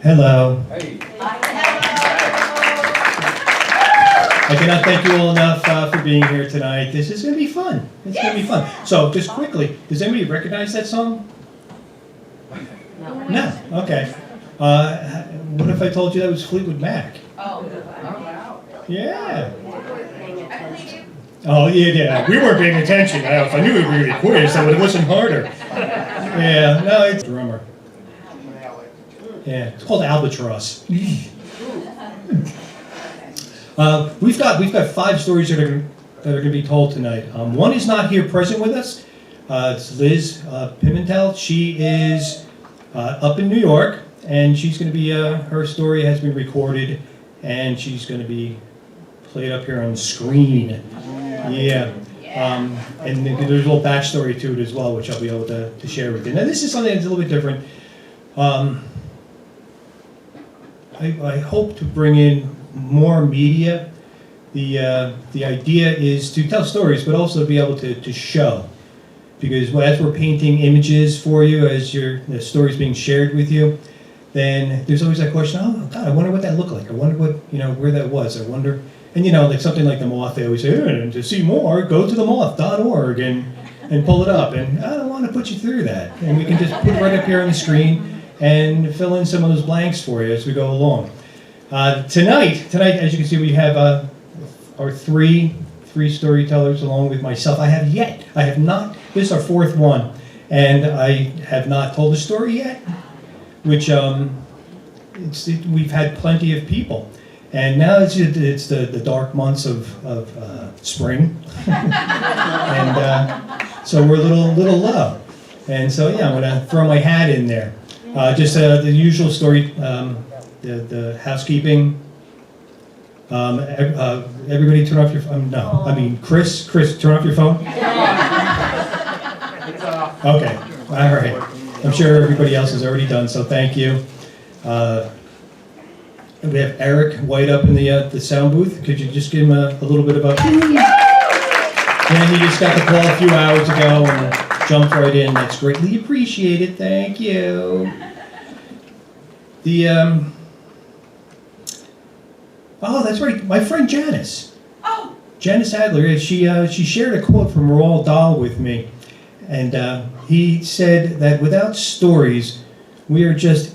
Hello. Hey. I cannot thank you all enough for being here tonight. This is going to be fun. It's going to be fun. So, just quickly, does anybody recognize that song? No? Okay. What if I told you that was Fleetwood Mac? Oh. Yeah. Oh, yeah. We weren't paying attention. If I knew we were going to be quiz, I would have listened harder. Yeah, no, it's drummer. Yeah, it's called Albatross. We've got 5 stories that are going to be told tonight. One is not here present with us. It's Liz Pimentel. She is up in New York, and she's going to be. Her story has been recorded, and she's going to be played up here on the screen. Yeah. And there's a little backstory to it as well, which I'll be able to share with you. Now, this is something that's a little bit different. I hope to bring in more media. The idea is to tell stories, but also to be able to show. Because as we're painting images for you, as the story's being shared with you, then there's always that question, oh God, I wonder what that looked like. I wonder what, where that was. I wonder, and like something like the Moth, they always say, to see more, go to themoth.org and pull it up. And I don't want to put you through that. And we can just put it right up here on the screen and fill in some of those blanks for you as we go along. Tonight, as you can see, we have our three storytellers along with myself. I have not, this is our 4th one, and I have not told a story yet, which we've had plenty of people. And now it's the dark months of spring, and so we're a little low. And so yeah, I'm gonna throw my hat in there. Just the usual story, the housekeeping. Everybody turn off your phone. Chris, turn off your phone. Okay, all right. I'm sure everybody else has already done, so thank you. And we have Eric White up in the sound booth. Could you just give him a little bit of a... Yeah, he just got the call a few hours ago and jumped right in. That's greatly appreciated. Thank you. Oh, that's right. My friend Janice. Oh. Janice Adler. She shared a quote from Roald Dahl with me, and he said that without stories, we are just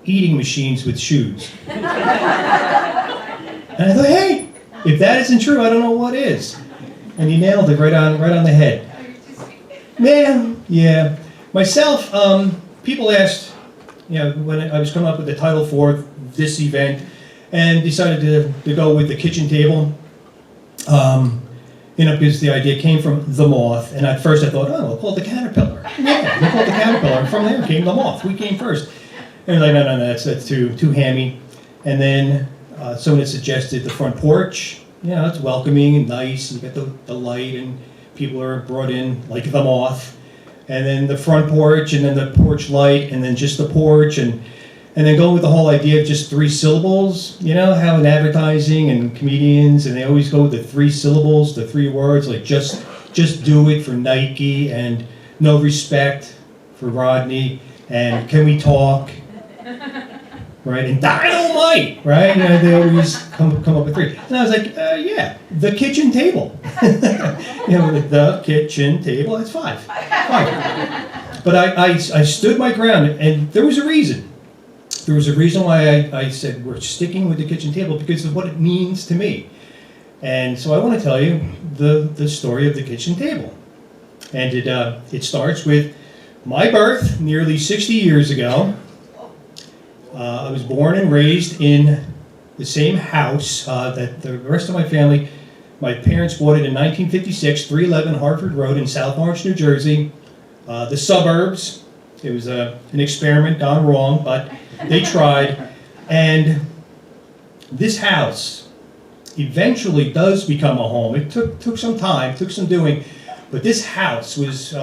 eating machines with shoes. And I thought, hey, if that isn't true, I don't know what is. And he nailed it right on the head. Man, yeah. Myself, people asked, when I was coming up with the title for this event, and decided to go with the kitchen table. Because the idea came from the Moth, and at first I thought, we'll call it the Caterpillar. Yeah, we'll call it the Caterpillar, and from there came the Moth. We came first. And I was like, no, that's too hammy. And then someone had suggested the front porch. It's welcoming and nice. You get the light, and people are brought in like the Moth. And then the front porch, and then the porch light, and then just the porch, and then going with the whole idea of just 3 syllables. How in advertising and comedians, and they always go with the 3 syllables, the 3 words, like just do it for Nike, and no respect for Rodney, and can we talk? Right, and dynamite, right? They always come up with 3. And I was like, the kitchen table. The kitchen table, that's 5. But I stood my ground, and there was a reason. There was a reason why I said we're sticking with the kitchen table, because of what it means to me. And so I want to tell you the story of the kitchen table. And it starts with my birth nearly 60 years ago. I was born and raised in the same house that the rest of my family. My parents bought it in 1956, 311 Hartford Road in South Orange, New Jersey. The suburbs. It was an experiment gone wrong, but they tried. And this house eventually does become a home. It took some time, took some doing, but this house was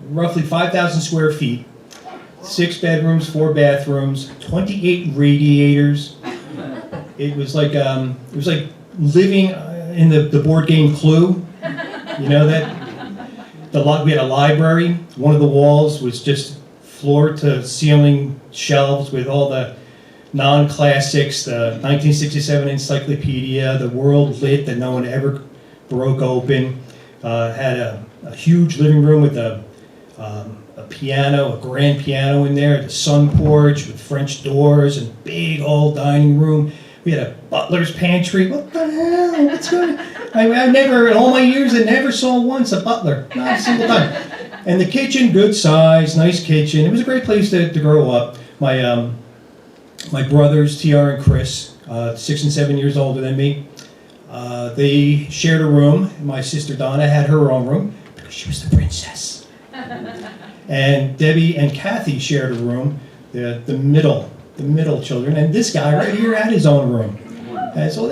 roughly 5,000 square feet, 6 bedrooms, 4 bathrooms, 28 radiators. It was like living in the board game Clue. You know that? We had a library. One of the walls was just floor to ceiling shelves with all the non-classics, the 1967 encyclopedia, the World Lit that no one ever broke open. Had a huge living room with a piano, a grand piano in there, the sun porch with French doors and big old dining room. We had a butler's pantry. What the hell? What's going on? I never, in all my years, I never saw once a butler. Not a single time. And the kitchen, good size, nice kitchen. It was a great place to grow up. My brothers, TR and Chris, 6 and 7 years older than me, they shared a room. My sister Donna had her own room because she was the princess. And Debbie and Kathy shared a room, the middle children. And this guy right here had his own room. And so,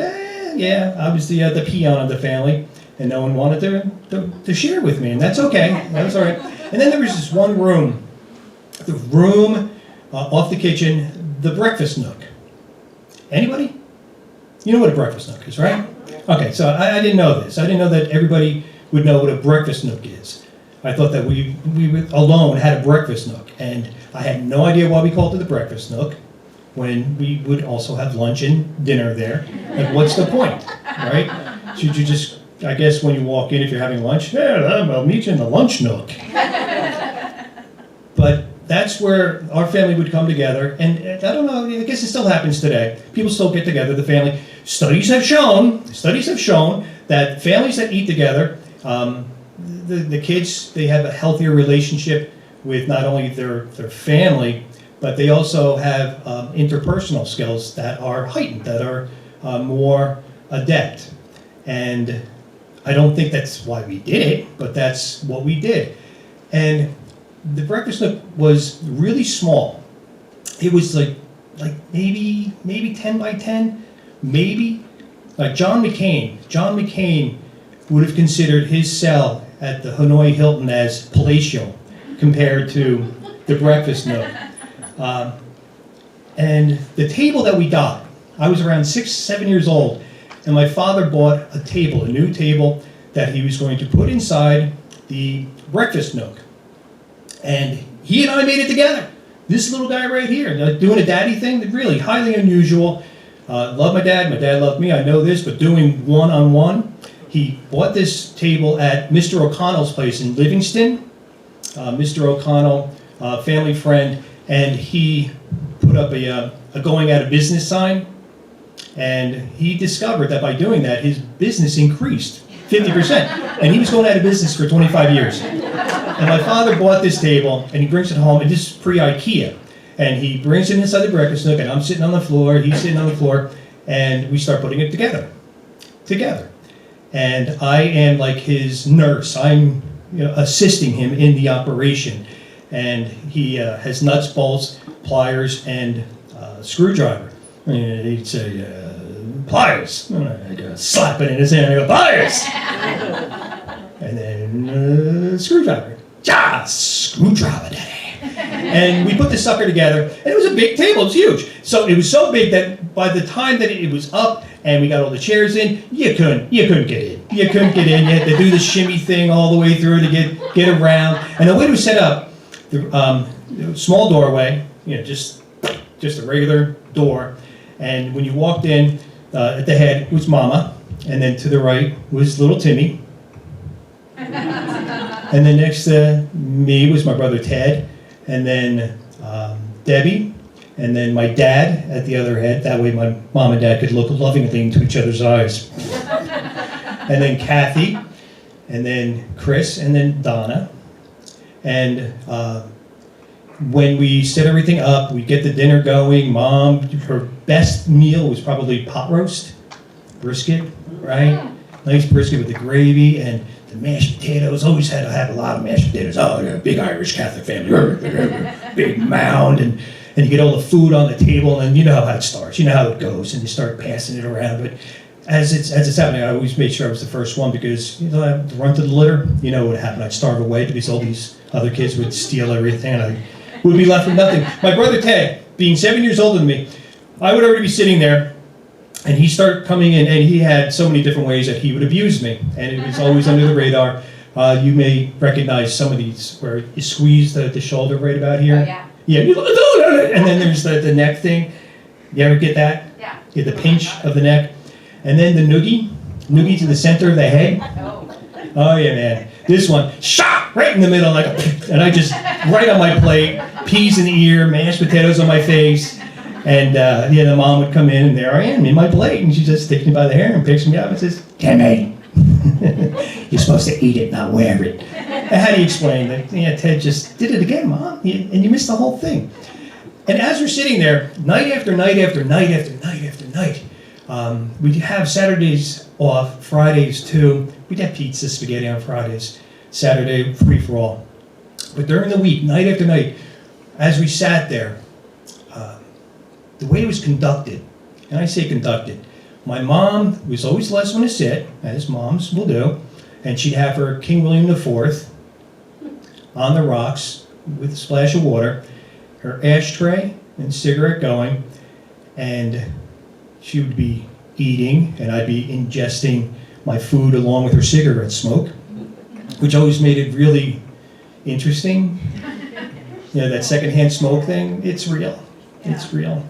yeah, I was the peon of the family, and no one wanted to share with me, and that's okay. That was all right. And then there was this one room, the room off the kitchen, the breakfast nook. Anybody? You know what a breakfast nook is, right? Okay, so I didn't know this. I didn't know that everybody would know what a breakfast nook is. I thought that we alone had a breakfast nook, and I had no idea why we called it the breakfast nook when we would also have lunch and dinner there. Like, what's the point, right? Should you just, I guess when you walk in, if you're having lunch, yeah, I'll meet you in the lunch nook. But that's where our family would come together, and I don't know, I guess it still happens today. People still get together, the family. Studies have shown that families that eat together, the kids, they have a healthier relationship with not only their family, but they also have interpersonal skills that are heightened, that are more adept. And I don't think that's why we did it, but that's what we did. And the breakfast nook was really small. It was like maybe 10 by 10, maybe. Like John McCain would have considered his cell at the Hanoi Hilton as palatial compared to the breakfast nook. And the table that we got, I was around 6, 7 years old, and my father bought a table, a new table that he was going to put inside the breakfast nook. And he and I made it together. This little guy right here, doing a daddy thing, really highly unusual. Love my dad loved me, I know this, but doing one-on-one. He bought this table at Mr. O'Connell's place in Livingston. Mr. O'Connell, family friend, and he put up a going out of business sign, and he discovered that by doing that, his business increased 50%, and he was going out of business for 25 years. And my father bought this table, and he brings it home, and this is pre-IKEA, and he brings it inside the breakfast nook, and I'm sitting on the floor, he's sitting on the floor, and we start putting it together. And I am like his nurse. I'm assisting him in the operation. And he has nuts, bolts, pliers, and screwdriver. And he'd say, pliers. And I'd go, slap it in his hand, and I go, pliers! And then screwdriver. Ja, screwdriver daddy. And we put the sucker together, and it was a big table, it was huge. So it was so big that by the time that it was up and we got all the chairs in, you couldn't get in. You couldn't get in, you had to do the shimmy thing all the way through to get around. And the way it was set up, the small doorway, just a regular door. And when you walked in, at the head was Mama, and then to the right was little Timmy. And then next to me was my brother Ted, and then Debbie, and then my dad at the other head. That way my mom and dad could look lovingly into each other's eyes. And then Kathy, and then Chris, and then Donna. And when we set everything up, we get the dinner going. Mom, her best meal was probably pot roast, brisket, right? Nice brisket with the gravy and the mashed potatoes. Always had to have a lot of mashed potatoes. Oh, yeah, big Irish Catholic family, big mound, and you get all the food on the table, and you know how it starts. You know how it goes, and you start passing it around. But as it's happening, I always made sure I was the first one because I have to run to the litter. You know what would happen? I'd starve away because all these other kids would steal everything, and I would be left with nothing. My brother Ted, being 7 years older than me, I would already be sitting there, And he started coming in, and he had so many different ways that he would abuse me, and it was always under the radar. You may recognize some of these where you squeeze the shoulder right about here. Oh, yeah. Yeah, and then there's the neck thing. You ever get that? Yeah. Get the pinch of the neck. And then the noogie to the center of the head. Oh yeah, man. This one, shot right in the middle, and I just, right on my plate, peas in the ear, mashed potatoes on my face. And the mom would come in, and there I am in my plate, and she just takes me by the hair and picks me up and says, "Timmy, you're supposed to eat it, not wear it." And how do you explain that? Yeah, Ted just did it again, Mom, and you missed the whole thing. And as we're sitting there, night after night after night after night after night, we'd have Saturdays off, Fridays too. We'd have pizza, spaghetti on Fridays, Saturday free for all. But during the week, night after night, as we sat there, the way it was conducted, and I say conducted, my mom was always the last one to sit, as moms will do, and she'd have her King William IV on the rocks with a splash of water, her ashtray and cigarette going, and she would be eating, and I'd be ingesting my food along with her cigarette smoke, which always made it really interesting. You know, that secondhand smoke thing, it's real. It's real.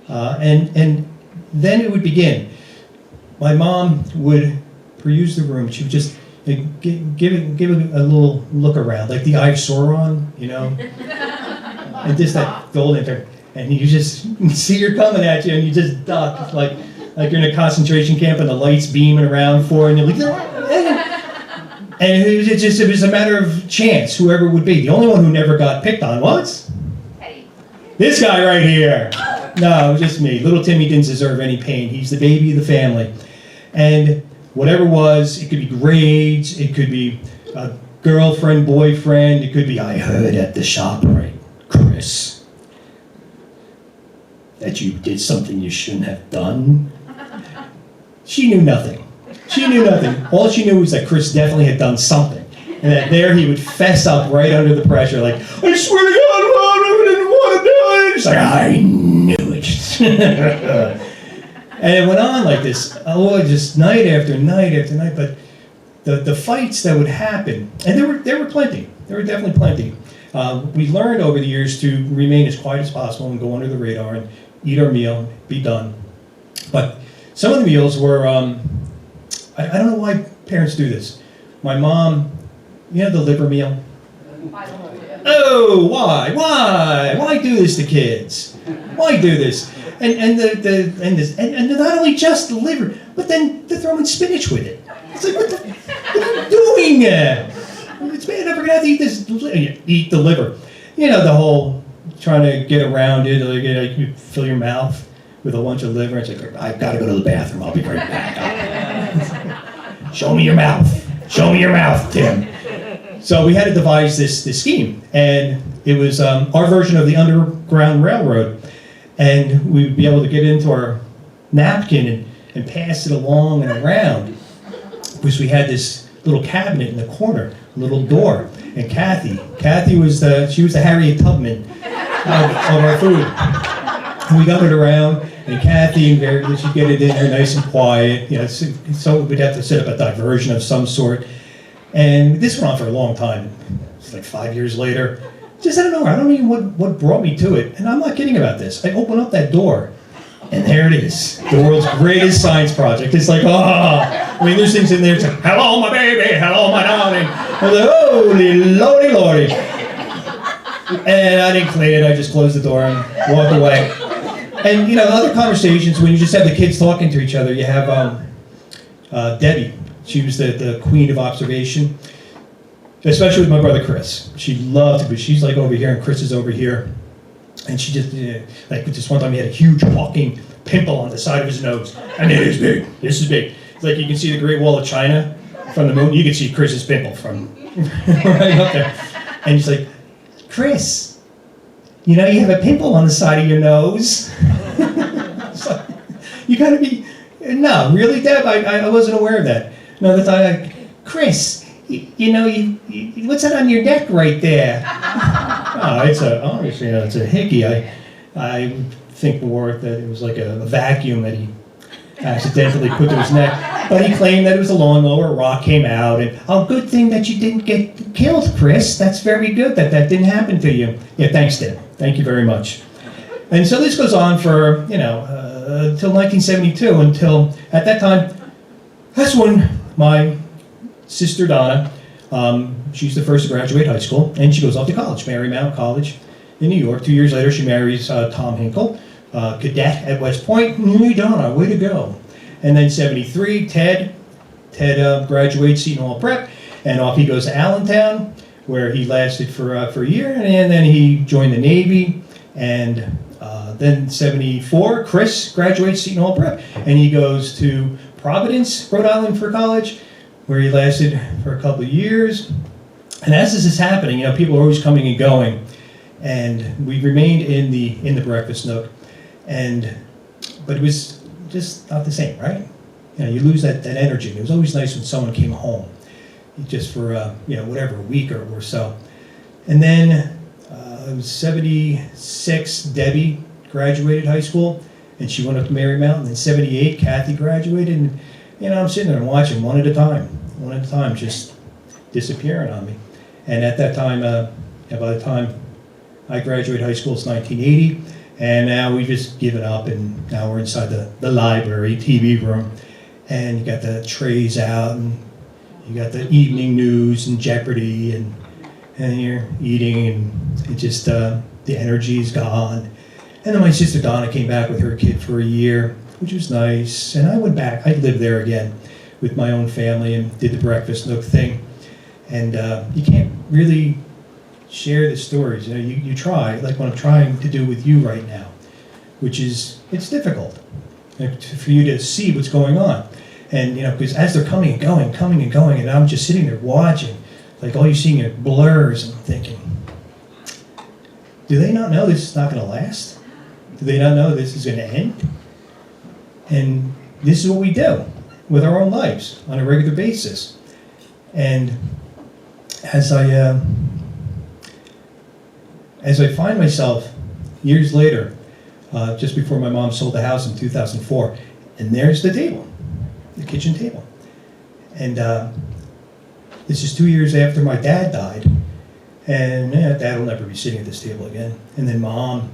And then it would begin. My mom would peruse the room. She would just give it a little look around, like the Eye of Sauron, you know? And just that golden thing. And you just see her coming at you, and you just duck, like you're in a concentration camp and the light's beaming around for you, and you're like, and it was a matter of chance, whoever it would be. The only one who never got picked on was this guy right here. No, it was just me. Little Timmy didn't deserve any pain. He's the baby of the family. And whatever it was, it could be grades, it could be a girlfriend, boyfriend, it could be, I heard at the ShopRite, Chris, that you did something you shouldn't have done. She knew nothing. She knew nothing. All she knew was that Chris definitely had done something. And that there he would fess up right under the pressure, like, I swear to God, Mom, I didn't want to do it. She's like, I knew it. And it went on like this, just night after night after night. But the fights that would happen, and there were plenty. There were definitely plenty. We learned over the years to remain as quiet as possible and go under the radar and eat our meal, be done. But some of the meals were, I don't know why parents do this. My mom, you know the liver meal? Oh, why? Why do this to kids? Why do this? And not only just the liver, but then they're throwing spinach with it. It's like, what are you doing? It's bad. I'm gonna have to eat this. Eat the liver. You know, the whole trying to get around it. Like you fill your mouth with a bunch of liver. It's like, I've got to go to the bathroom. I'll be right back. Show me your mouth. Show me your mouth, Tim. So we had to devise this scheme, and it was our version of the Underground Railroad, and we'd be able to get into our napkin and pass it along and around, because we had this little cabinet in the corner, a little door, and Kathy was the Harriet Tubman of our food. And we got it around, and Kathy invariably she'd get it in there nice and quiet, you know, so we'd have to set up a diversion of some sort. And this went on for a long time. It's like 5 years later. Just I don't know. I don't even know what brought me to it. And I'm not kidding about this. I open up that door, and there it is. The world's greatest science project. It's like, I mean, there's things in there. It's like, hello, my baby. Hello, my darling. I was like, holy lordy, lordy. And I didn't clean it. I just closed the door and walked away. And, you know, other conversations, when you just have the kids talking to each other, you have Debbie. She was the queen of observation, especially with my brother Chris. She loved to, but she's like over here and Chris is over here. And she just, like this one time he had a huge walking pimple on the side of his nose. And it is big, this is big. It's like you can see the Great Wall of China from the moon. You can see Chris's pimple from right up there. And she's like, Chris, you know you have a pimple on the side of your nose. So, you gotta be, no, really, Deb? I wasn't aware of that. No, that's like, Chris, you know, what's that on your neck right there? Obviously, it's a hickey. I think more that it was like a vacuum that he accidentally put to his neck. But he claimed that it was a lawnmower, a rock came out, and, oh, good thing that you didn't get killed, Chris. That's very good that that didn't happen to you. Yeah, thanks, Tim. Thank you very much. And so this goes on for, until 1972, until at that time, that's when my sister Donna, she's the first to graduate high school, and she goes off to college, Marymount College in New York. 2 years later, she marries Tom Hinkle, cadet at West Point. Hey, Donna, way to go. And then 73, Ted graduates Seton Hall Prep, and off he goes to Allentown, where he lasted for a year, and then he joined the Navy, and then 74, Chris graduates Seton Hall Prep, and he goes to Providence, Rhode Island for college, where he lasted for a couple of years. And as this is happening, people are always coming and going, and we remained in the breakfast nook, but it was just not the same, right? You lose that energy. It was always nice when someone came home, just for whatever, a week or so. And then it was 76, Debbie graduated high school, and she went up to Marymount. And then 78, Kathy graduated, and I'm sitting there and watching one at a time, just disappearing on me. And at that time, by the time I graduated high school, it's 1980, and now we've just given up, and now we're inside the library, TV room, and you got the trays out, and you got the evening news and Jeopardy, and you're eating, and it just, the energy's gone. And then my sister Donna came back with her kid for a year, which was nice, and I went back. I lived there again with my own family and did the breakfast nook thing. And you can't really share the stories. You try, like what I'm trying to do with you right now, which is, it's difficult for you to see what's going on. And, because as they're coming and going, and I'm just sitting there watching, like all you're seeing are blurs, and I'm thinking, do they not know this is not going to last? Do they not know this is going to end? And this is what we do with our own lives on a regular basis. And as I find myself years later, just before my mom sold the house in 2004, and there's the table, the kitchen table. And this is 2 years after my dad died, and Dad will never be sitting at this table again. And then Mom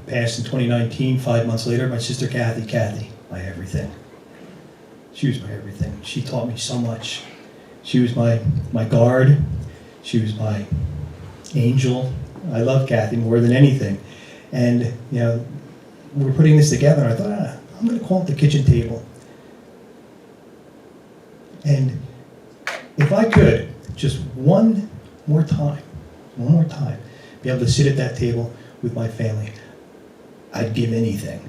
passed in 2019. 5 months later, my sister Kathy, my everything. She was my everything. She taught me so much. She was my guard. She was my angel. I love Kathy more than anything. And we're putting this together, and I thought, I'm going to call it the kitchen table. And if I could, just one more time, be able to sit at that table with my family, I'd give anything.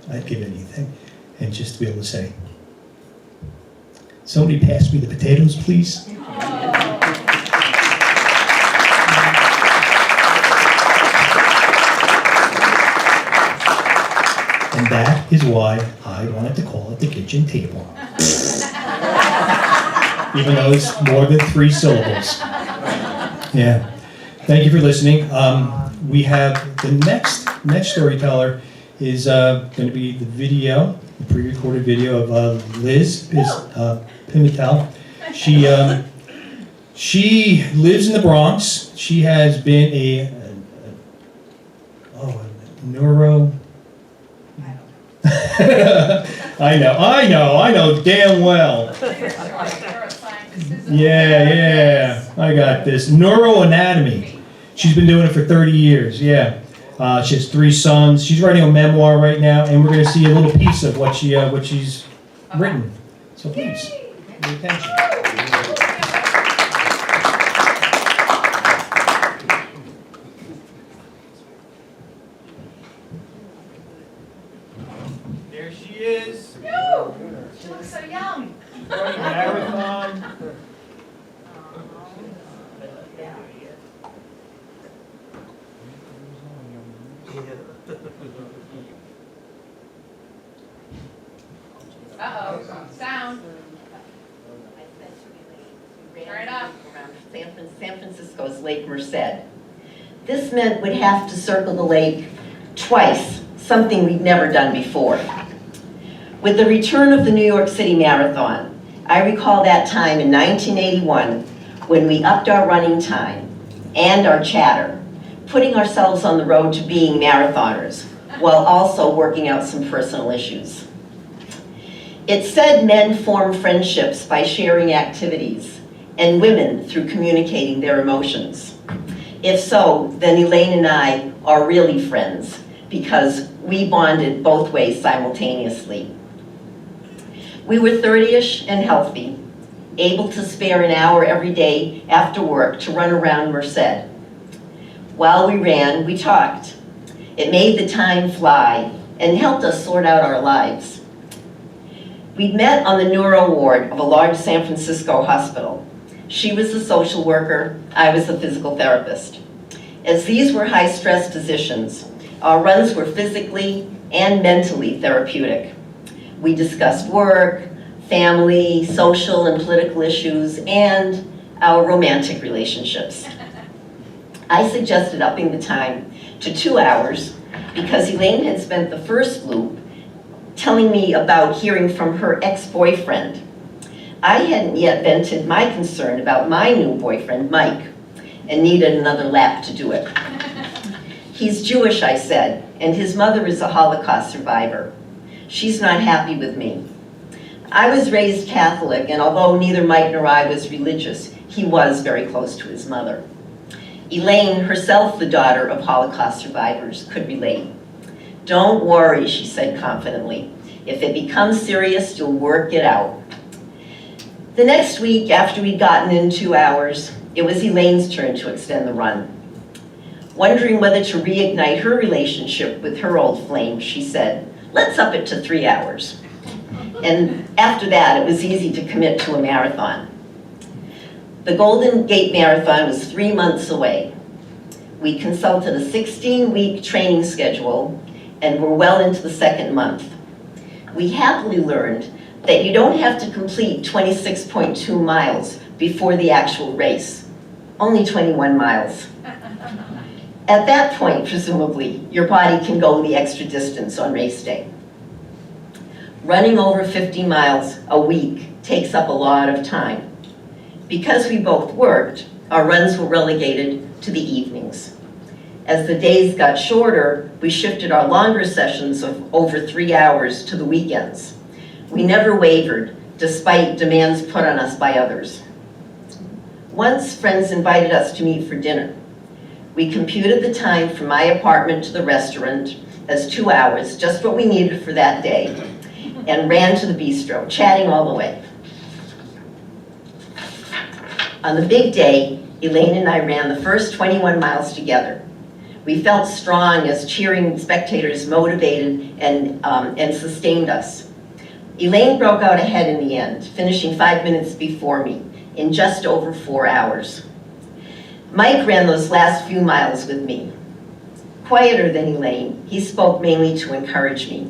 And just to be able to say, somebody pass me the potatoes, please. And that is why I wanted to call it the kitchen table. Even though it's more than 3 syllables. Yeah. Thank you for listening. We have the next storyteller is going to be the video, the pre-recorded video of Liz Pimentel. She lives in the Bronx. She has been a neuro. I know damn well. Yeah, I got this. Neuroanatomy. She's been doing it for 30 years, yeah. She has 3 sons. She's writing a memoir right now, and we're going to see a little piece of what she's written. So please, your attention. There she is. She looks so young. She's running a marathon. Uh-oh, sound. Turn it up. San Francisco's Lake Merced. This meant we'd have to circle the lake twice, something we'd never done before. With the return of the New York City Marathon, I recall that time in 1981 when we upped our running time and our chatter, putting ourselves on the road to being marathoners, while also working out some personal issues. It said men form friendships by sharing activities, and women through communicating their emotions. If so, then Elaine and I are really friends, because we bonded both ways simultaneously. We were 30-ish and healthy, able to spare an hour every day after work to run around Merced. While we ran, we talked. It made the time fly and helped us sort out our lives. We'd met on the neuro ward of a large San Francisco hospital. She was a social worker, I was a physical therapist. As these were high-stress positions, our runs were physically and mentally therapeutic. We discussed work, family, social and political issues, and our romantic relationships. I suggested upping the time to 2 hours because Elaine had spent the first loop telling me about hearing from her ex-boyfriend. I hadn't yet vented my concern about my new boyfriend, Mike, and needed another lap to do it. He's Jewish, I said, and his mother is a Holocaust survivor. She's not happy with me. I was raised Catholic, and although neither Mike nor I was religious, he was very close to his mother. Elaine, herself the daughter of Holocaust survivors, could relate. "Don't worry," she said confidently. "If it becomes serious, you'll work it out." The next week, after we'd gotten in 2 hours, it was Elaine's turn to extend the run. Wondering whether to reignite her relationship with her old flame, she said, "Let's up it to 3 hours." And after that, it was easy to commit to a marathon. The Golden Gate Marathon was 3 months away. We consulted a 16-week training schedule and were well into the second month. We happily learned that you don't have to complete 26.2 miles before the actual race, only 21 miles. At that point, presumably, your body can go the extra distance on race day. Running over 50 miles a week takes up a lot of time. Because we both worked, our runs were relegated to the evenings. As the days got shorter, we shifted our longer sessions of over 3 hours to the weekends. We never wavered, despite demands put on us by others. Once, friends invited us to meet for dinner. We computed the time from my apartment to the restaurant as 2 hours, just what we needed for that day, and ran to the bistro, chatting all the way. On the big day, Elaine and I ran the first 21 miles together. We felt strong as cheering spectators motivated and sustained us. Elaine broke out ahead in the end, finishing 5 minutes before me in just over 4 hours. Mike ran those last few miles with me. Quieter than Elaine, he spoke mainly to encourage me.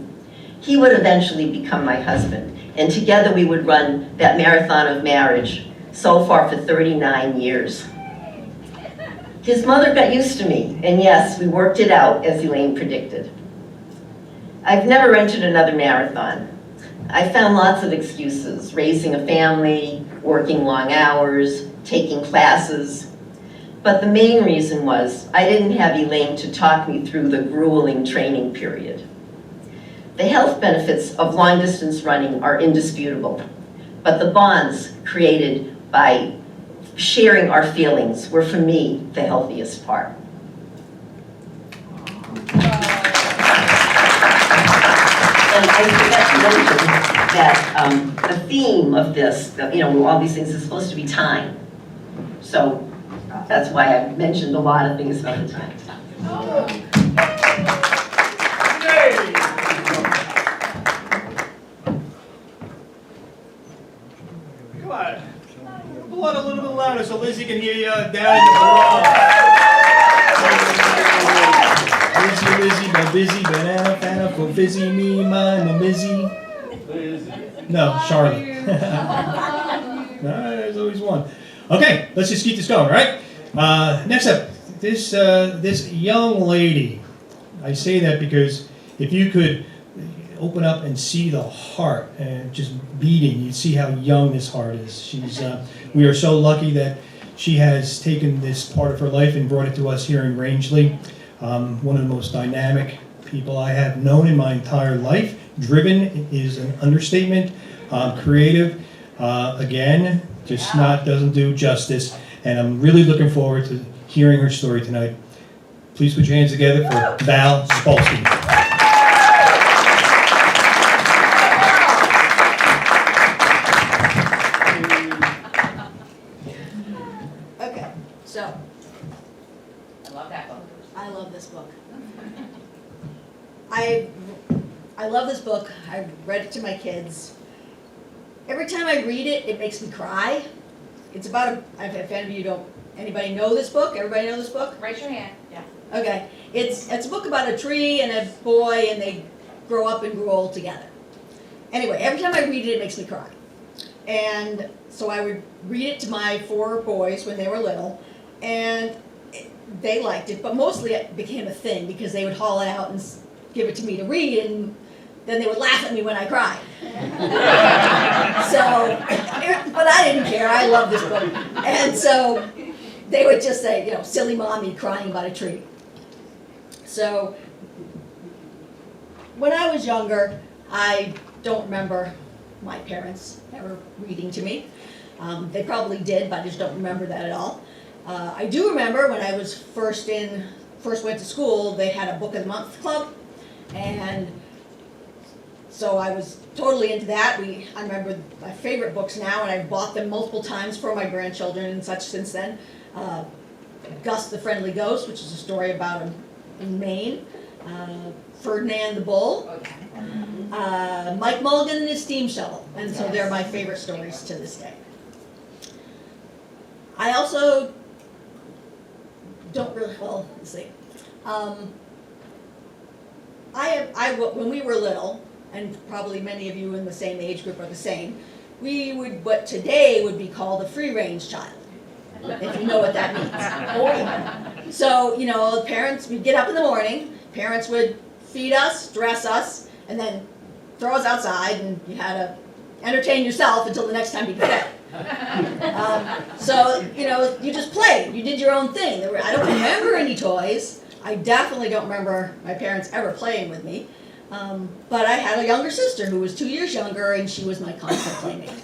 He would eventually become my husband, and together we would run that marathon of marriage, so far for 39 years. His mother got used to me, and yes, we worked it out as Elaine predicted. I've never entered another marathon. I found lots of excuses, raising a family, working long hours, taking classes. But the main reason was I didn't have Elaine to talk me through the grueling training period. The health benefits of long-distance running are indisputable, but the bonds created by sharing our feelings were, for me, the healthiest part. And I forgot to mention that the theme of this, all these things is supposed to be time. So that's why I mentioned a lot of things about the time. Come on. Blood a little bit louder so Lizzie can hear you down in the garage. Busy, Lizzie, but busy, banana, fana, for busy, me, mine, no busy. No, Charlotte. There's always one. Okay, let's just keep this going, all right? Next up, this young lady. I say that because if you could open up and see the heart and just beating. You see how young this heart is. We are so lucky that she has taken this part of her life and brought it to us here in Rangeley. One of the most dynamic people I have known in my entire life. Driven is an understatement. Creative, again, just doesn't do justice. And I'm really looking forward to hearing her story tonight. Please put your hands together for Val Spolsky. Okay, so, I love that book. I love this book. I love this book. I read it to my kids. Every time I read it, it makes me cry. It's about if any of you anybody know this book? Everybody know this book? Raise your hand. Yeah. Okay, it's a book about a tree and a boy, and they grow up and grow old together. Anyway, every time I read it, it makes me cry. And so I would read it to my 4 boys when they were little, and they liked it, but mostly it became a thing because they would haul it out and give it to me to read, and then they would laugh at me when I cried. But I didn't care. I love this book. And so they would just say, silly mommy crying about a tree. So when I was younger, I don't remember my parents ever reading to me. They probably did, but I just don't remember that at all. I do remember when I was first went to school, they had a book of the month club, and so I was totally into that. I remember my favorite books now, and I've bought them multiple times for my grandchildren and such since then. Gus the Friendly Ghost, which is a story about him in Maine. Ferdinand the Bull. Mike Mulligan and his steam shovel. And so they're my favorite stories to this day. I also don't really, well, let's see. When we were little, and probably many of you in the same age group are the same, we would, what today would be called a free-range child, if you know what that means. So, the parents, we'd get up in the morning, parents would feed us, dress us, and then throw us outside, and you had to entertain yourself until the next time you get fed. So, you just played, you did your own thing. I don't remember any toys. I definitely don't remember my parents ever playing with me. But I had a younger sister who was 2 years younger, and she was my constant playmate.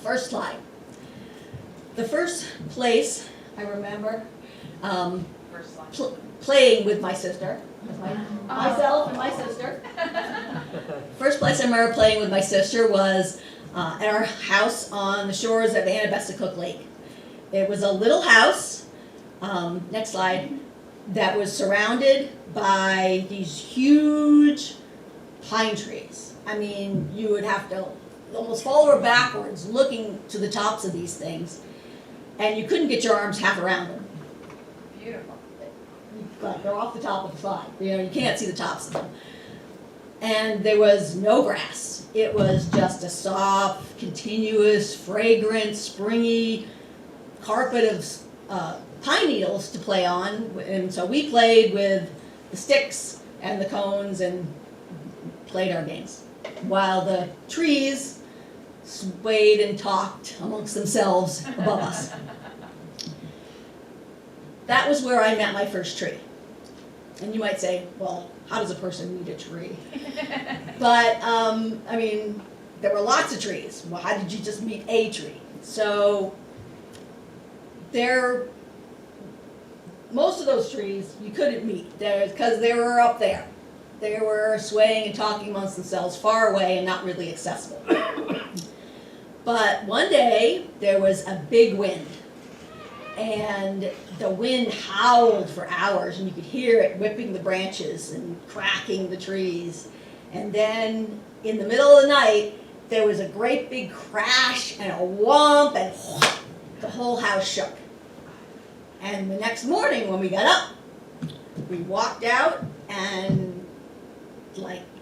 First slide. The first place I remember First slide. playing with my sister, myself and my sister. First place I remember playing with my sister was at our house on the shores of Annabessacook Lake. It was a little house, next slide, that was surrounded by these huge pine trees. I mean, you would have to almost fall over backwards looking to the tops of these things, and you couldn't get your arms half around them. Beautiful. They're off the top of the slide. You can't see the tops of them. And there was no grass. It was just a soft, continuous, fragrant, springy carpet of pine needles to play on. And so we played with the sticks and the cones and played our games, while the trees swayed and talked amongst themselves above us. That was where I met my first tree. And you might say, well, how does a person meet a tree? But, there were lots of trees. Well, how did you just meet a tree? So, most of those trees you couldn't meet because they were up there. They were swaying and talking amongst themselves far away and not really accessible. But one day, there was a big wind. And the wind howled for hours, and you could hear it whipping the branches and cracking the trees. And then, in the middle of the night, there was a great big crash and a whomp, and the whole house shook. And the next morning, when we got up, we walked out, and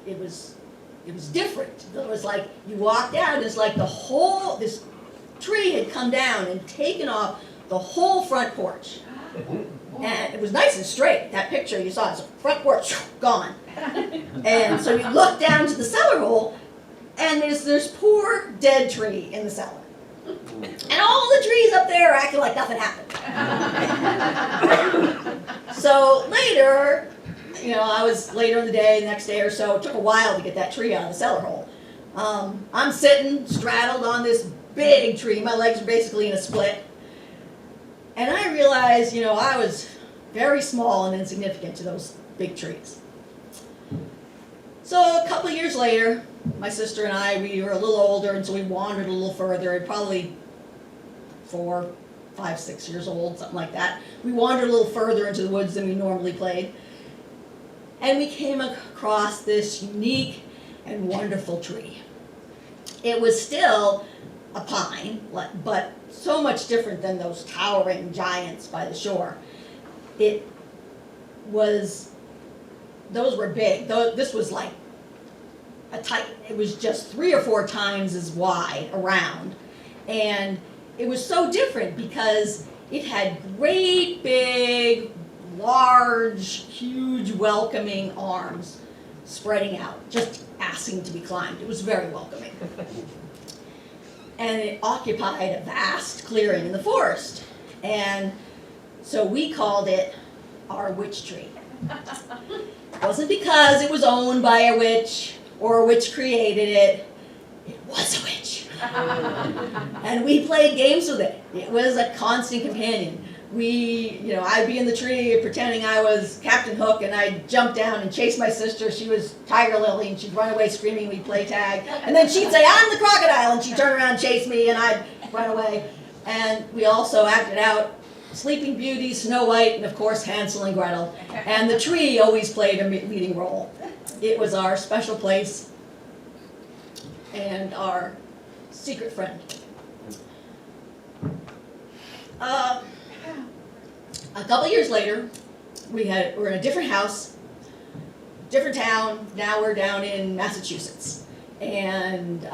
it was different. It was like you walked out, it's like this tree had come down and taken off the whole front porch. And it was nice and straight. That picture you saw, it's front porch, gone. And so you look down to the cellar hole, and there's poor dead tree in the cellar. And all the trees up there are acting like nothing happened. So later, I was later in the day, the next day or so, it took a while to get that tree out of the cellar hole. I'm sitting straddled on this big tree. My legs are basically in a split. And I realized, I was very small and insignificant to those big trees. So a couple of years later, my sister and I, we were a little older, and so we wandered a little further, probably 4, 5, 6 years old, something like that. We wandered a little further into the woods than we normally played. And we came across this unique and wonderful tree. It was still a pine, but so much different than those towering giants by the shore. Those were big. This was like a titan. It was just 3 or 4 times as wide around. And it was so different because it had great big, large, huge, welcoming arms spreading out, just asking to be climbed. It was very welcoming. And it occupied a vast clearing in the forest. And so we called it our witch tree. It wasn't because it was owned by a witch or a witch created it. It was a witch. And we played games with it. It was a constant companion. I'd be in the tree pretending I was Captain Hook, and I'd jump down and chase my sister. She was Tiger Lily, and she'd run away screaming. We'd play tag. And then she'd say, "I'm the crocodile," and she'd turn around and chase me, and I'd run away. And we also acted out Sleeping Beauty, Snow White, and of course Hansel and Gretel. And the tree always played a leading role. It was our special place and our secret friend. A couple years later, we're in a different house, different town. Now we're down in Massachusetts. And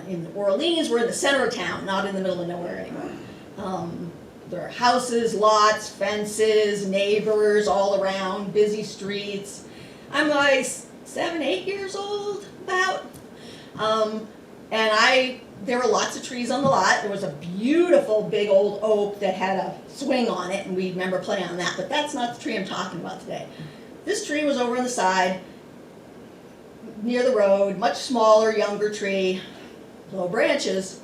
in Orleans, we're in the center of town, not in the middle of nowhere anymore. There are houses, lots, fences, neighbors all around, busy streets. I'm like 7, 8 years old, about. There were lots of trees on the lot. There was a beautiful big old oak that had a swing on it, and we remember playing on that, but that's not the tree I'm talking about today. This tree was over on the side, near the road, much smaller, younger tree, low branches.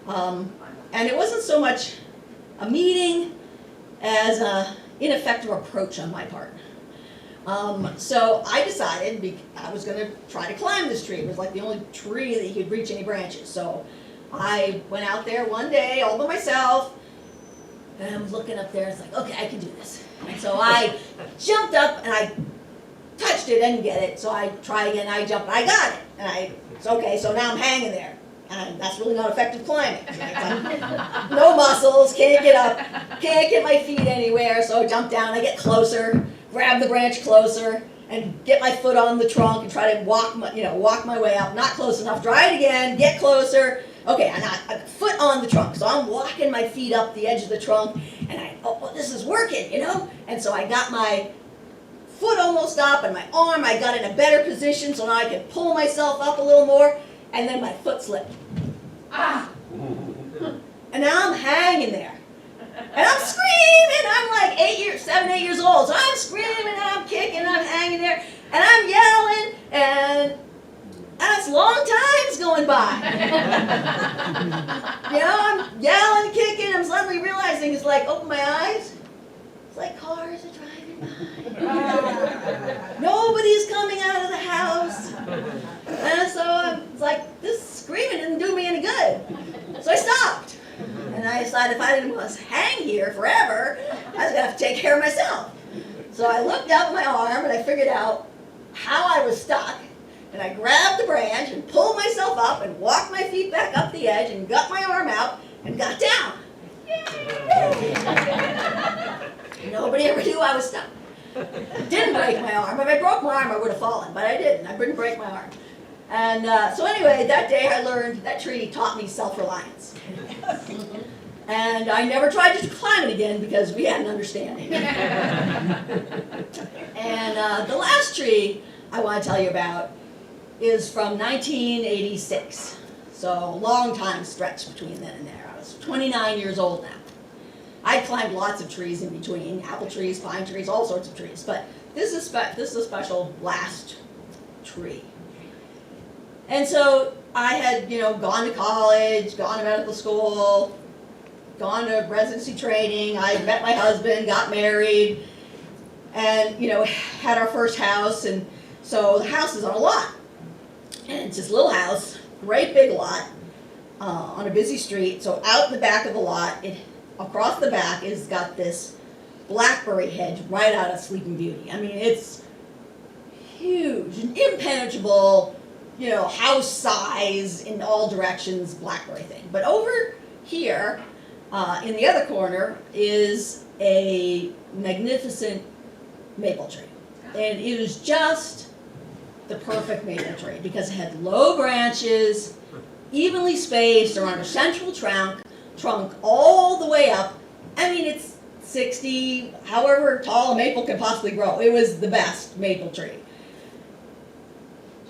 And it wasn't so much a meeting as an ineffective approach on my part. So I decided I was going to try to climb this tree. It was like the only tree that you could reach any branches. So I went out there one day all by myself, and I was looking up there. It's like, okay, I can do this. And so I jumped up and I touched it, didn't get it. So I try again. I jumped, I got it. And it's okay. So now I'm hanging there. And that's really not effective climbing. No muscles, can't get up, can't get my feet anywhere. So I jump down, I get closer, grab the branch closer, and get my foot on the trunk and try to walk my way out. Not close enough. Try it again, get closer. Okay, I got foot on the trunk. So I'm walking my feet up the edge of the trunk, and this is working, And so I got my foot almost up, and my arm, I got in a better position so now I can pull myself up a little more. And then my foot slipped. Ah! And now I'm hanging there. And I'm screaming. I'm like 7, 8 years old. So I'm screaming, I'm kicking, I'm hanging there. And I'm yelling. And it's long times going by. I'm yelling, kicking. I'm suddenly realizing it's like, open my eyes. It's like cars are driving by. Nobody's coming out of the house. And so it's like, this screaming didn't do me any good. So I stopped. And I decided if I didn't want to hang here forever, I was going to have to take care of myself. So I looked up at my arm and I figured out how I was stuck. And I grabbed the branch and pulled myself up and walked my feet back up the edge and got my arm out and got down. Nobody ever knew I was stuck. Didn't break my arm. If I broke my arm, I would have fallen, but I didn't. I didn't break my arm. And so anyway, that day I learned that tree taught me self-reliance. And I never tried to climb it again because we had an understanding. And the last tree I want to tell you about is from 1986. So a long time stretch between then and there. I was 29 years old now. I climbed lots of trees in between, apple trees, pine trees, all sorts of trees. But this is a special last tree. And so I had, gone to college, gone to medical school, gone to residency training. I met my husband, got married, and, had our first house. And so the house is on a lot. And it's this little house, great big lot, on a busy street. So out the back of the lot, across the back is got this blackberry hedge right out of Sleeping Beauty. I mean, it's huge, an impenetrable, house size in all directions blackberry thing. But over here, in the other corner, is a magnificent maple tree. And it was just the perfect maple tree because it had low branches, evenly spaced around a central trunk all the way up. I mean, it's 60, however tall a maple can possibly grow. It was the best maple tree.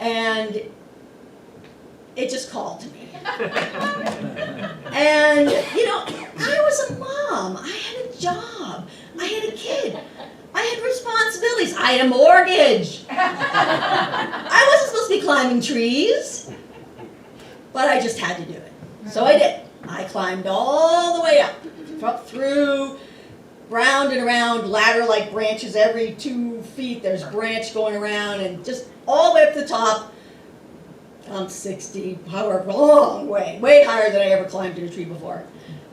And it just called to me. And, I was a mom. I had a job. I had a kid. I had responsibilities. I had a mortgage. I wasn't supposed to be climbing trees. But I just had to do it. So I did. I climbed all the way up through, round and around, ladder-like branches every 2 feet. There's a branch going around, and just all the way up to the top. 60, however, a long way higher than I ever climbed in a tree before.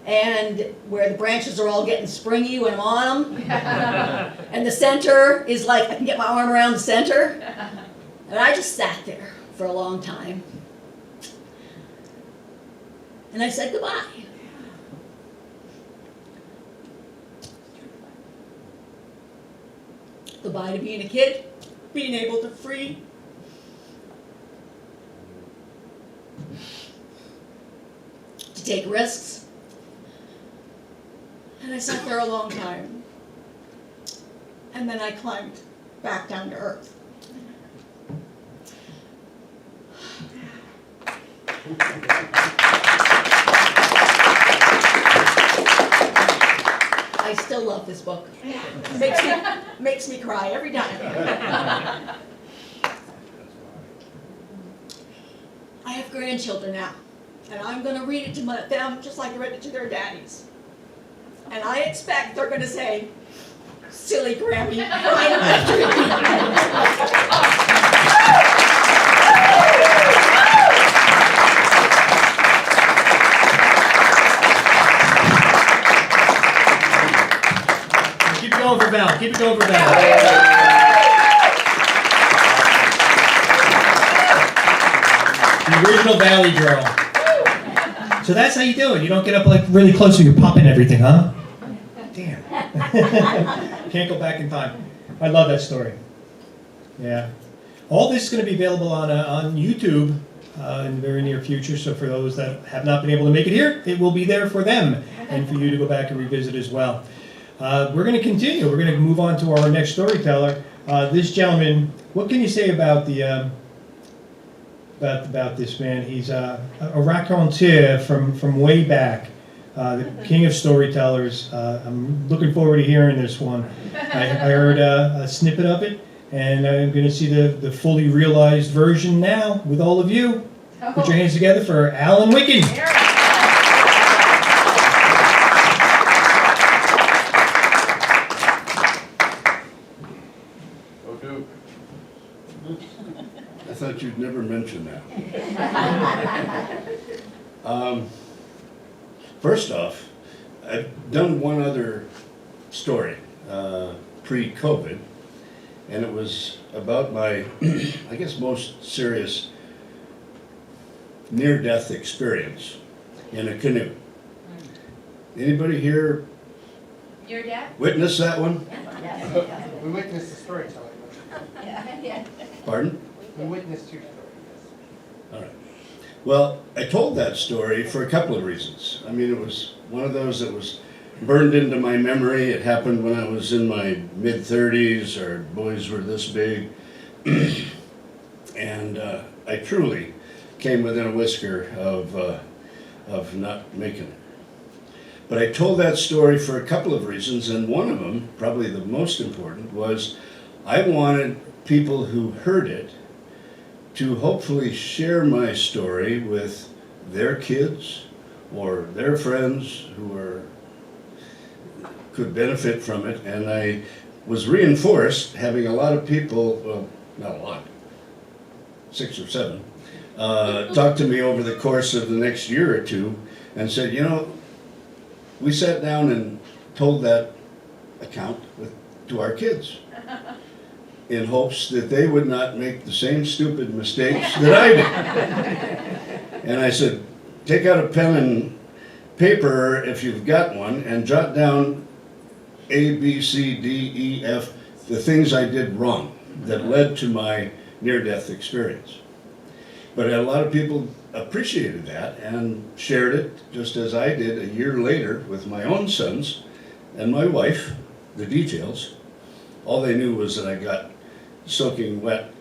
And where the branches are all getting springy when I'm on them. And the center is like, I can get my arm around the center. And I just sat there for a long time. And I said goodbye. Goodbye to being a kid, being able to free. To take risks. And I sat there a long time. And then I climbed back down to earth. I still love this book. Makes me cry every time. I have grandchildren now, and I'm going to read it to them just like I read it to their daddies. And I expect they're going to say, "Silly Grammy." Keep it going for Val. Keep it going for Val. The original Valley girl. So that's how you do it. You don't get up like really close so you're popping everything, huh? Damn. Can't go back in time. I love that story. Yeah. All this is going to be available on YouTube in the very near future. So for those that have not been able to make it here, it will be there for them and for you to go back and revisit as well. We're going to continue. We're going to move on to our next storyteller. This gentleman, what can you say about the about this man? He's a raconteur from way back, the king of storytellers. I'm looking forward to hearing this one. I heard a snippet of it, and I'm going to see the fully realized version now with all of you. Put your hands together for Alan Wicken. I thought you'd never mention that. First off, I've done one other story pre-COVID, and it was about my, I guess, most serious near-death experience in a canoe. Anybody here Your dad? witness that one? We witnessed the storytelling. Yeah. Pardon? We witnessed your story, yes. All right. Well, I told that story for a couple of reasons. I mean, it was one of those that was burned into my memory. It happened when I was in my mid-30s. Our boys were this big. And I truly came within a whisker of not making it. But I told that story for a couple of reasons, and one of them, probably the most important, was I wanted people who heard it to hopefully share my story with their kids or their friends who could benefit from it. And I was reinforced having a lot of people, well, not a lot, 6 or 7, talk to me over the course of the next year or two and said, you know, we sat down and told that account to our kids in hopes that they would not make the same stupid mistakes that I did. And I said, take out a pen and paper if you've got one and jot down A, B, C, D, E, F, the things I did wrong that led to my near-death experience. But a lot of people appreciated that and shared it, just as I did a year later with my own sons and my wife, the details. All they knew was that I got soaking wet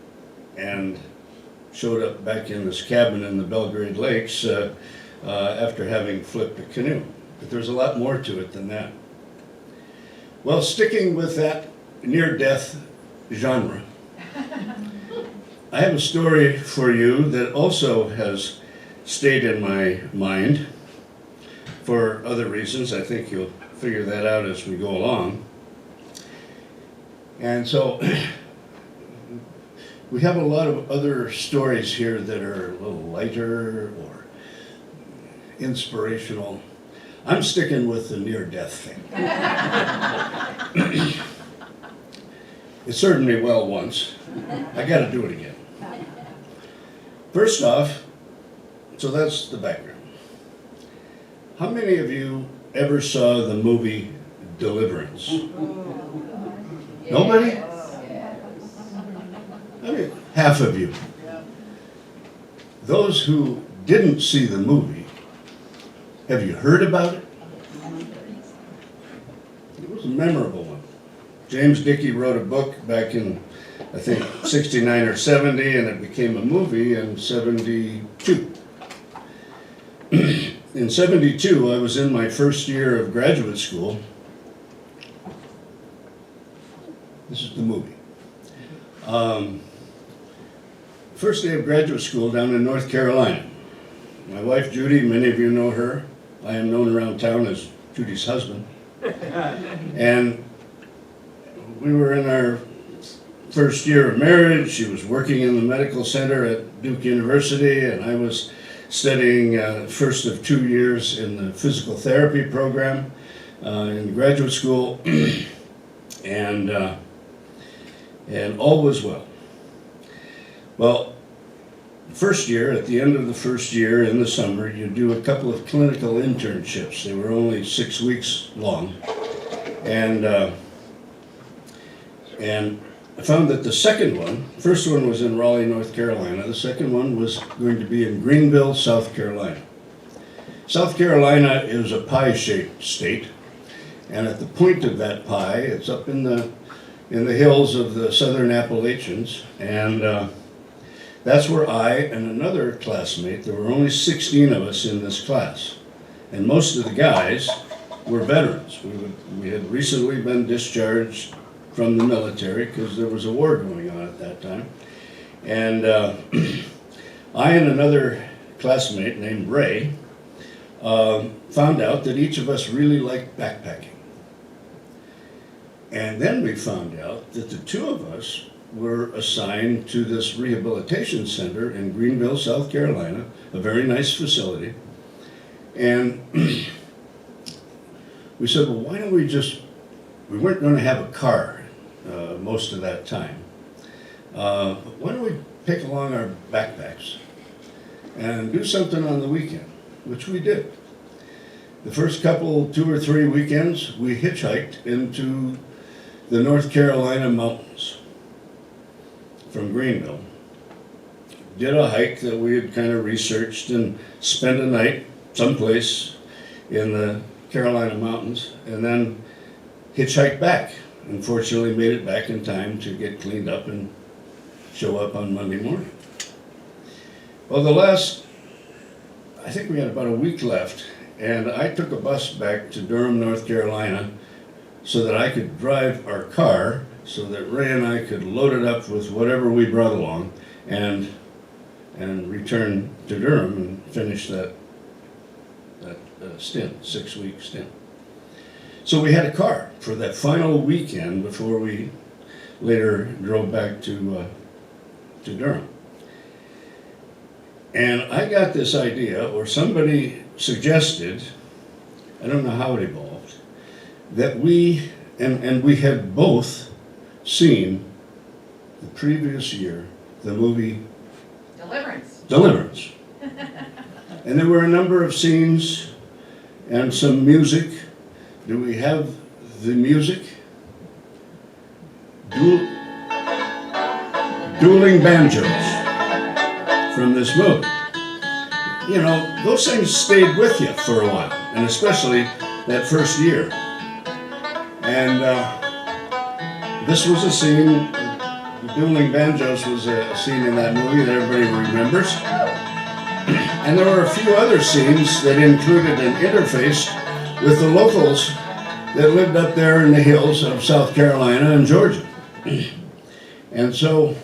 and showed up back in this cabin in the Belgrade Lakes after having flipped a canoe. But there's a lot more to it than that. Well, sticking with that near-death genre, I have a story for you that also has stayed in my mind for other reasons. I think you'll figure that out as we go along. And so we have a lot of other stories here that are a little lighter or inspirational. I'm sticking with the near-death thing. It served me well once. I got to do it again. First off, so that's the background. How many of you ever saw the movie Deliverance? Nobody? I mean, half of you. Those who didn't see the movie, have you heard about it? It was a memorable one. James Dickey wrote a book back in, I think, 69 or 70, and it became a movie in 72. In 72, I was in my first year of graduate school. This is the movie. First day of graduate school down in North Carolina. My wife Judy, many of you know her. I am known around town as Judy's husband. And we were in our first year of marriage. She was working in the medical center at Duke University, and I was studying first of 2 years in the physical therapy program in graduate school, and all was well. Well, first year, at the end of the first year in the summer, you do a couple of clinical internships. They were only 6 weeks long, and I found that the second one, first one was in Raleigh, North Carolina. The second one was going to be in Greenville, South Carolina. South Carolina is a pie-shaped state, and at the point of that pie, it's up in the hills of the southern Appalachians, and that's where I and another classmate, there were only 16 of us in this class, and most of the guys were veterans. We had recently been discharged from the military because there was a war going on at that time. And I and another classmate named Ray found out that each of us really liked backpacking. And then we found out that the two of us were assigned to this rehabilitation center in Greenville, South Carolina, a very nice facility. And we said, well, why don't we weren't going to have a car most of that time. But why don't we pick along our backpacks and do something on the weekend, which we did. The first couple, 2 or 3 weekends, we hitchhiked into the North Carolina mountains from Greenville. Did a hike that we had kind of researched and spent a night someplace in the Carolina mountains, and then hitchhiked back. Unfortunately, made it back in time to get cleaned up and show up on Monday morning. Well, I think we had about a week left, and I took a bus back to Durham, North Carolina, so that I could drive our car, so that Ray and I could load it up with whatever we brought along, and return to Durham and finish that stint, 6-week stint. So we had a car for that final weekend before we later drove back to Durham. And I got this idea, or somebody suggested, I don't know how it evolved, that we had both seen the previous year the movie Deliverance. And there were a number of scenes and some music. Do we have the music? Dueling banjos from this movie. You know, those things stayed with you for a while, and especially that first year. And this was a scene, the dueling banjos was a scene in that movie that everybody remembers. And there were a few other scenes that included an interface with the locals that lived up there in the hills of South Carolina and Georgia. And so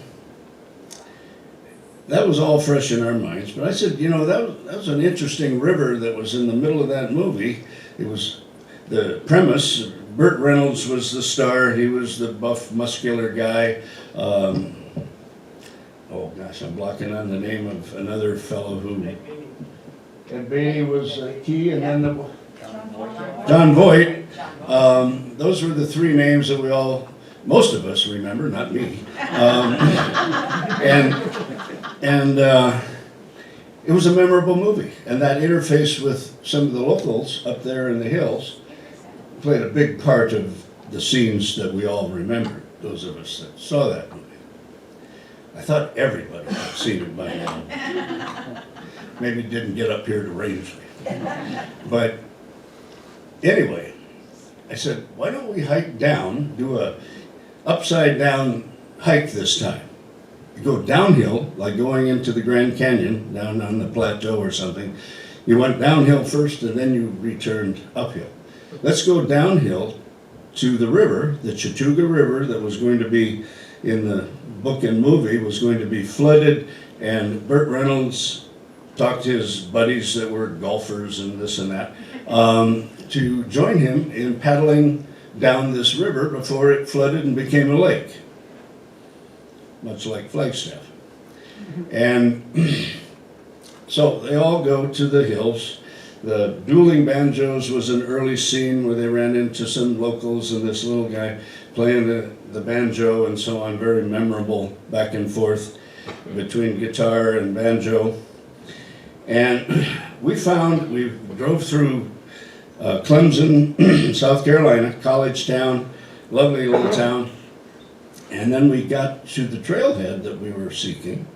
that was all fresh in our minds. But I said, you know, that was an interesting river that was in the middle of that movie. It was the premise. Burt Reynolds was the star. He was the buff, muscular guy. Oh gosh, I'm blocking on the name of another fellow who. Ed Beatty was key, and then John Voight. Those were the three names that most of us remember, not me. And it was a memorable movie, and that interface with some of the locals up there in the hills played a big part of the scenes that we all remember, those of us that saw that movie. I thought everybody had seen it by now. Maybe didn't get up here to Rangeley. But anyway, I said, why don't we hike down, do a upside down hike this time? You go downhill, like going into the Grand Canyon, down on the plateau or something. You went downhill first and then you returned uphill. Let's go downhill to the river, the Chattooga River, that was going to be in the book and movie, was going to be flooded, and Burt Reynolds talked to his buddies that were golfers and this and that, to join him in paddling down this river before it flooded and became a lake, much like Flagstaff. And so they all go to the hills. The dueling banjos was an early scene where they ran into some locals and this little guy playing the banjo and so on, very memorable back and forth between guitar and banjo. And we drove through Clemson, South Carolina, college town, lovely little town. And then we got to the trailhead that we were seeking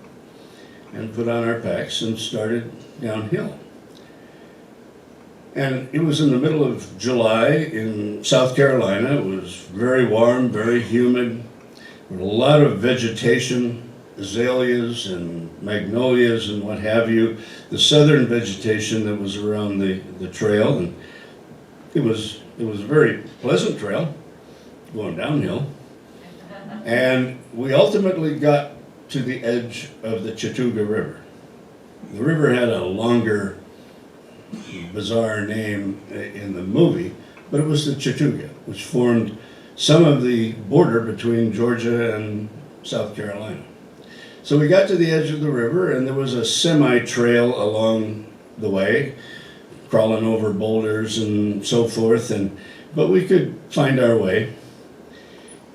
and put on our packs and started downhill. And it was in the middle of July in South Carolina. It was very warm, very humid, with a lot of vegetation, azaleas and magnolias and what have you. The southern vegetation that was around the trail, and it was a very pleasant trail going downhill. And we ultimately got to the edge of the Chattooga River. The river had a longer, bizarre name in the movie, but it was the Chattooga, which formed some of the border between Georgia and South Carolina. So we got to the edge of the river, and there was a semi-trail along the way, crawling over boulders and so forth, but we could find our way.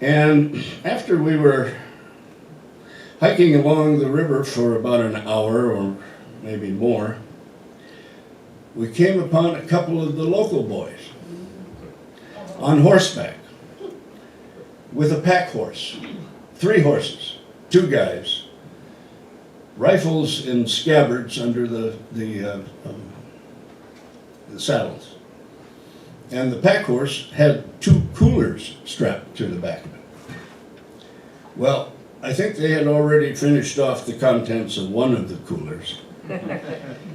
And after we were hiking along the river for about an hour or maybe more, we came upon a couple of the local boys on horseback with a pack horse, 3 horses, 2 guys, rifles in scabbards under the saddles. And the pack horse had 2 coolers strapped to the back of it. Well, I think they had already finished off the contents of one of the coolers.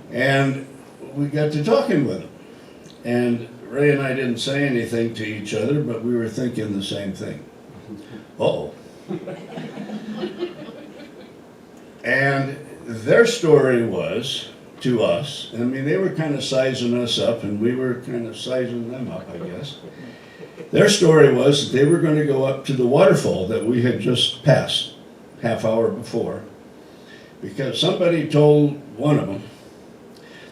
And we got to talking with them. And Ray and I didn't say anything to each other, but we were thinking the same thing. Uh-oh. And their story was, to us, I mean, they were kind of sizing us up, and we were kind of sizing them up, I guess. Their story was that they were going to go up to the waterfall that we had just passed half hour before, because somebody told one of them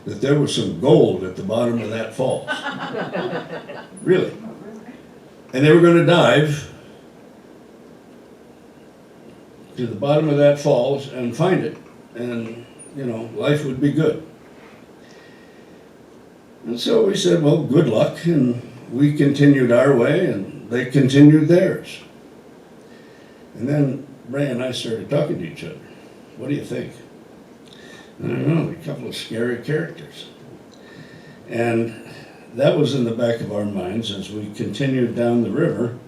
that there was some gold at the bottom of that falls. Really. And they were going to dive to the bottom of that falls and find it, and, you know, life would be good. And so we said, well, good luck, and we continued our way, and they continued theirs. And then Ray and I started talking to each other. What do you think? I don't know, a couple of scary characters. And that was in the back of our minds as we continued down the river.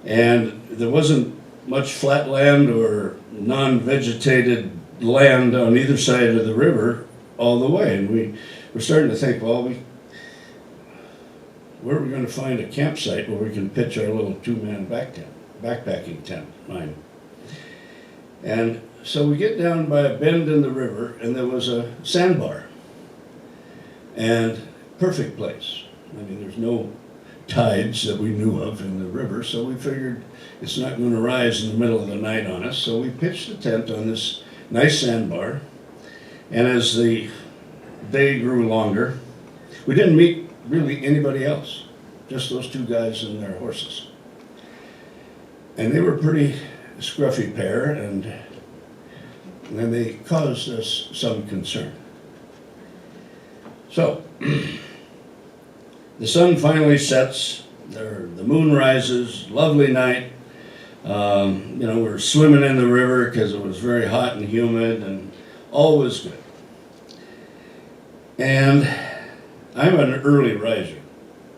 And there wasn't much flat land or non-vegetated land on either side of the river all the way. And we were starting to think, well, where are we going to find a campsite where we can pitch our little 2-man backpacking tent, mine. And so we get down by a bend in the river, and there was a sandbar. And perfect place. I mean, there's no tides that we knew of in the river, so we figured it's not going to rise in the middle of the night on us. So we pitched the tent on this nice sandbar. And as the day grew longer, we didn't meet really anybody else, just those 2 guys and their horses. And they were a pretty scruffy pair, and then they caused us some concern. So, the sun finally sets, the moon rises, lovely night. You know, we were swimming in the river because it was very hot and humid, and all was good. And I'm an early riser,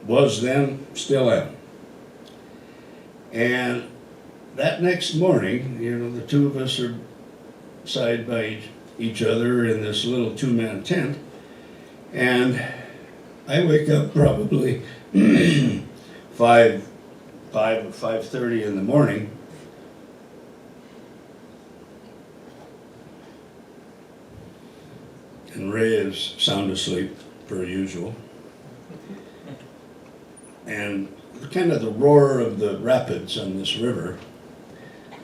was then, still am. And that next morning, you know, the 2 of us are side by each other in this little 2-man tent, and I wake up probably 5 or 5:30 in the morning. And Ray is sound asleep, per usual. And kind of the roar of the rapids on this river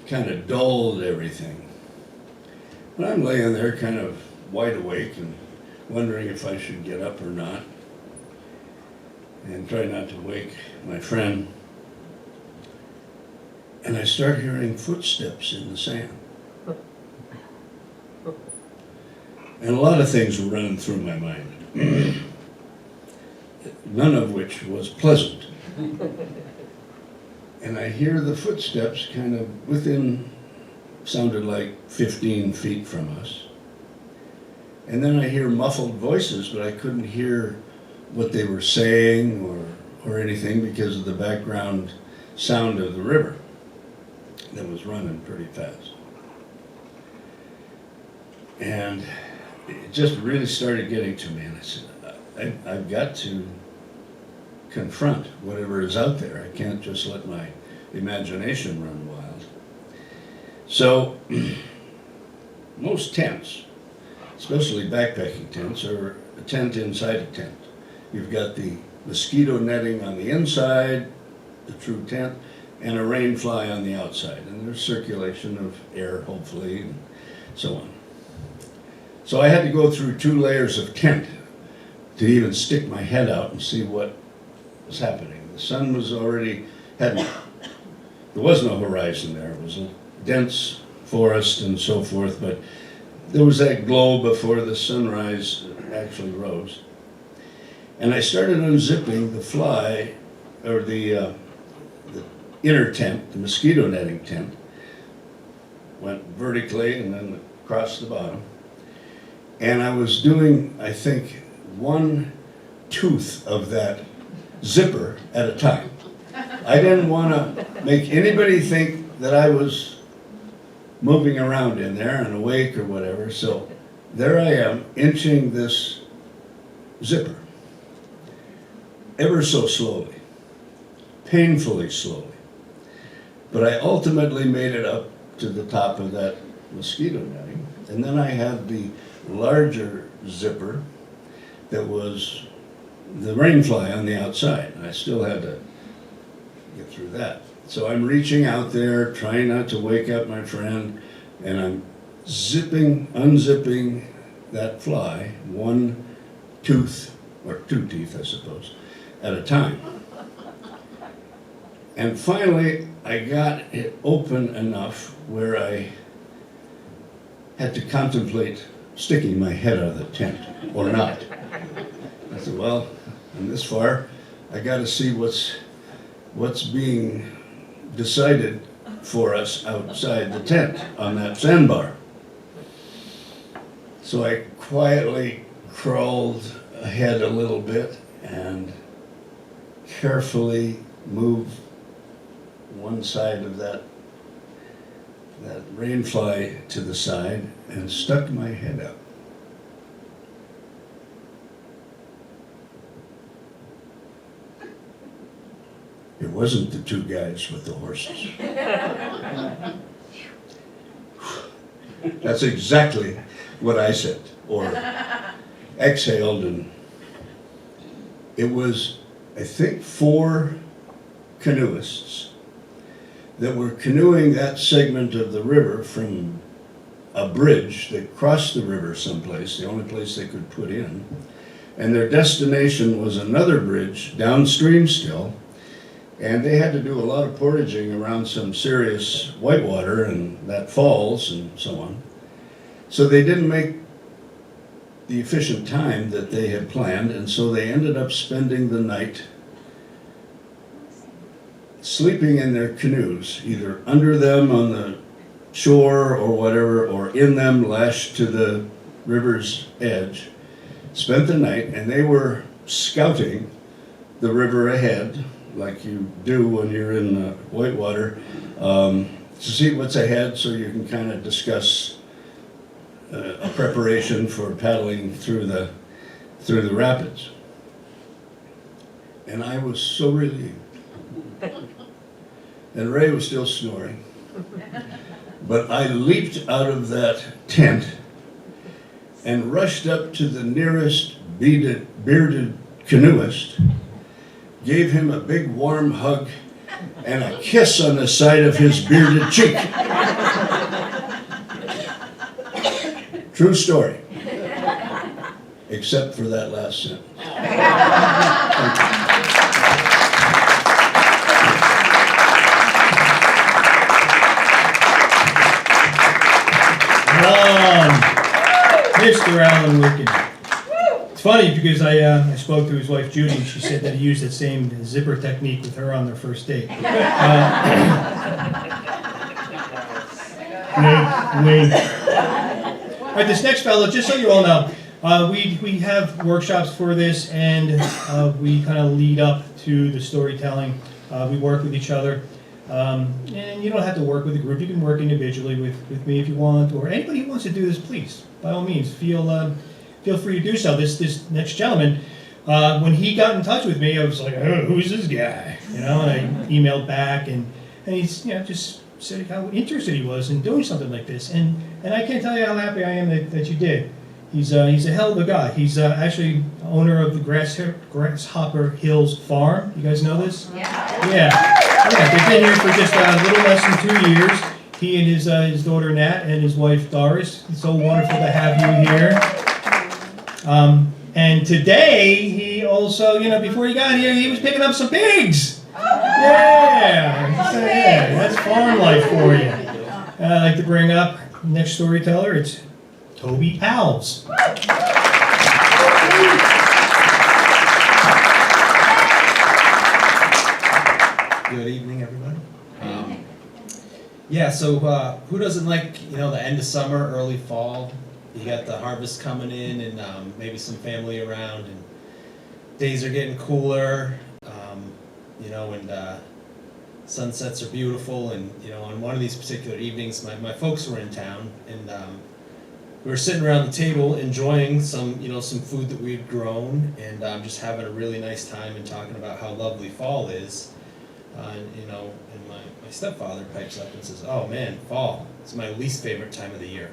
kind of dulled everything. But I'm laying there kind of wide awake and wondering if I should get up or not, and try not to wake my friend. And I start hearing footsteps in the sand. And a lot of things were running through my mind, none of which was pleasant. And I hear the footsteps kind of within, sounded like 15 feet from us. And then I hear muffled voices, but I couldn't hear what they were saying or anything because of the background sound of the river that was running pretty fast. And it just really started getting to me, and I said, I've got to confront whatever is out there. I can't just let my imagination run wild. So, most tents, especially backpacking tents, are a tent inside a tent. You've got the mosquito netting on the inside, the true tent, and a rain fly on the outside. And there's circulation of air, hopefully, and so on. So I had to go through 2 layers of tent to even stick my head out and see what was happening. The sun was already, there was no horizon there. It was a dense forest and so forth, but there was that glow before the sunrise actually rose. And I started unzipping the fly, or the inner tent, the mosquito netting tent. Went vertically and then across the bottom. And I was doing, I think, 1 tooth of that zipper at a time. I didn't want to make anybody think that I was moving around in there and awake or whatever, so there I am inching this zipper ever so slowly, painfully slowly. But I ultimately made it up to the top of that mosquito netting, and then I had the larger zipper that was the rainfly on the outside. I still had to get through that. So I'm reaching out there, trying not to wake up my friend, and I'm unzipping that fly, one tooth, or two teeth I suppose, at a time. And finally, I got it open enough where I had to contemplate sticking my head out of the tent, or not. I said, well, I'm this far, I gotta see what's being decided for us outside the tent on that sandbar. So I quietly crawled ahead a little bit and carefully moved one side of that rainfly to the side and stuck my head up. It wasn't the two guys with the horses. That's exactly what I said, or exhaled, and it was, I think, 4 canoeists that were canoeing that segment of the river from a bridge that crossed the river someplace, the only place they could put in, and their destination was another bridge downstream still, and they had to do a lot of portaging around some serious whitewater and that falls and so on. So they didn't make the efficient time that they had planned, and so they ended up spending the night sleeping in their canoes, either under them on the shore or whatever, or in them lashed to the river's edge, spent the night, and they were scouting the river ahead, like you do when you're in whitewater, to see what's ahead so you can kind of discuss a preparation for paddling through the rapids. And I was so relieved. And Ray was still snoring. But I leaped out of that tent and rushed up to the nearest bearded canoeist, gave him a big warm hug and a kiss on the side of his bearded cheek. True story. Except for that last sentence. Mr. Alan Wicken. It's funny because I spoke to his wife Judy, and she said that he used that same zipper technique with her on their first date. Wink. All right, this next fellow, just so you all know, we have workshops for this, and we kind of lead up to the storytelling. We work with each other. And you don't have to work with a group. You can work individually with me if you want, or anybody who wants to do this, please, by all means, feel free to do so. This next gentleman, when he got in touch with me, I was like, oh, who's this guy? You know, and I emailed back, and he's, you know, just said how interested he was in doing something like this, and I can't tell you how happy I am that you did. He's a hell of a guy. He's actually owner of the Grasshopper Hills Farm. You guys know this? Yeah. They've been here for just a little less than 2 years. He and his daughter Nat and his wife Doris. It's so wonderful to have you here. And today he also, you know, before he got here, he was picking up some pigs. Yeah, that's farm life for you. I'd like to bring up next storyteller. It's Toby Alves. Good evening, everybody. Yeah, so who doesn't like, you know, the end of summer, early fall? You got the harvest coming in, and maybe some family around, and days are getting cooler. you know, and sunsets are beautiful. And you know, on one of these particular evenings, my folks were in town, and we were sitting around the table enjoying some, you know, some food that we had grown, and just having a really nice time and talking about how lovely fall is. And you know, and my stepfather pipes up and says, "Oh man, fall! It's my least favorite time of the year."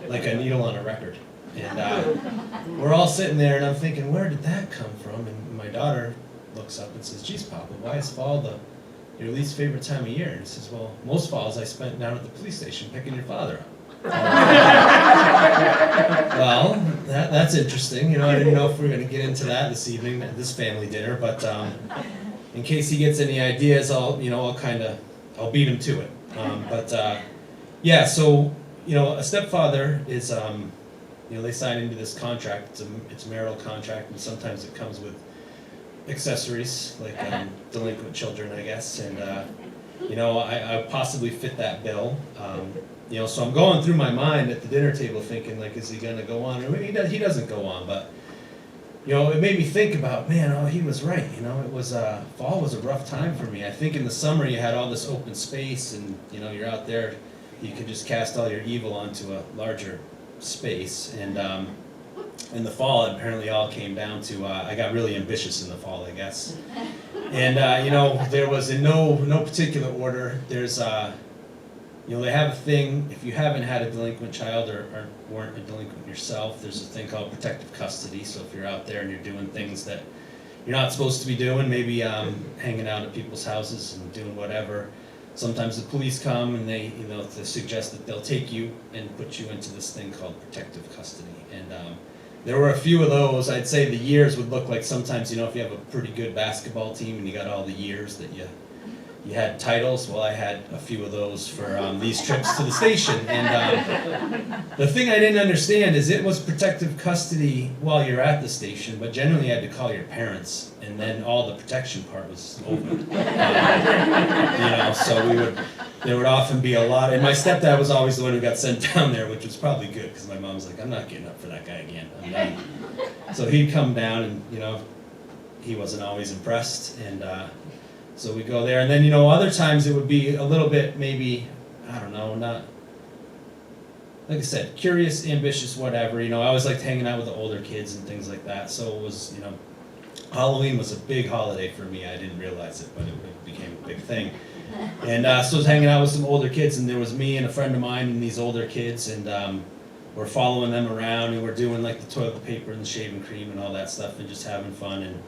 Like a needle on a record. And we're all sitting there, and I'm thinking, where did that come from? And my daughter looks up and says, "Geez, Papa, why is fall your least favorite time of year?" And he says, "Well, most falls I spent down at the police station picking your father up." Well, that's interesting. You know, I didn't know if we were going to get into that this evening at this family dinner, but in case he gets any ideas, I'll beat him to it. Yeah, so you know, a stepfather is you know, they sign into this contract. It's a marital contract, and sometimes it comes with accessories like delinquent children, I guess. And you know, I possibly fit that bill. You know, so I'm going through my mind at the dinner table thinking, like, is he going to go on? Or he doesn't go on, but you know, it made me think about, man, oh, he was right. You know, it was fall was a rough time for me. I think in the summer you had all this open space, and you know, you're out there, you could just cast all your evil onto a larger space. And in the fall, it apparently all came down to I got really ambitious in the fall, I guess. And you know, there was in no particular order. There's you know, they have a thing, if you haven't had a delinquent child or weren't a delinquent yourself, there's a thing called protective custody. So if you're out there and you're doing things that you're not supposed to be doing, maybe hanging out at people's houses and doing whatever, sometimes the police come and they, you know, to suggest that they'll take you and put you into this thing called protective custody. And there were a few of those. I'd say the years would look like sometimes, you know, if you have a pretty good basketball team and you got all the years that you had titles. Well, I had a few of those for these trips to the station. And the thing I didn't understand is it was protective custody while you're at the station, but generally you had to call your parents, and then all the protection part was over. You know, so there would often be a lot, and my stepdad was always the one who got sent down there, which was probably good, because my mom's like, I'm not getting up for that guy again, I'm done. So he'd come down, and you know, he wasn't always impressed, and so we go there, and then, you know, other times it would be a little bit, maybe, I don't know, not, like I said, curious, ambitious, whatever. You know, I always liked hanging out with the older kids and things like that. So it was, you know, Halloween was a big holiday for me. I didn't realize it, but it became a big thing. And so I was hanging out with some older kids, and there was me and a friend of mine and these older kids, and we're following them around, and we're doing like the toilet paper and the shaving cream and all that stuff, and just having fun. And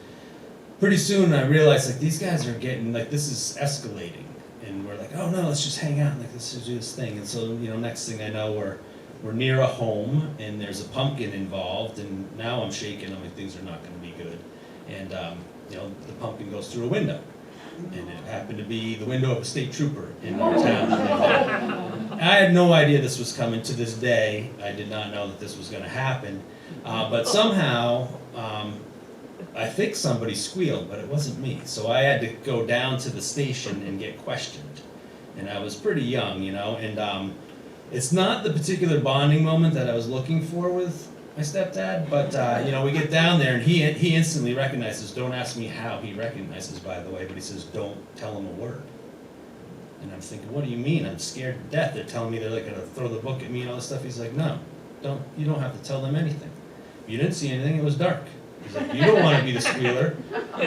pretty soon I realized, like, these guys are getting, like, this is escalating, and we're like, oh no, let's just hang out, like, let's just do this thing. And so, you know, next thing I know, we're near a home, and there's a pumpkin involved, and now I'm shaking, I'm like, things are not gonna be good. And you know, the pumpkin goes through a window, and it happened to be the window of a state trooper in our town. I had no idea this was coming. To this day, I did not know that this was gonna happen, but somehow, I think somebody squealed, but it wasn't me. So I had to go down to the station and get questioned. And I was pretty young, you know, and it's not the particular bonding moment that I was looking for with my stepdad, but you know, we get down there and he instantly recognizes. Don't ask me how he recognizes, by the way, but he says, don't tell him a word. And I'm thinking, what do you mean? I'm scared to death. They're telling me they're like gonna throw the book at me and all this stuff. He's like, no, you don't have to tell them anything. You didn't see anything, it was dark. He's like, you don't want to be the squealer.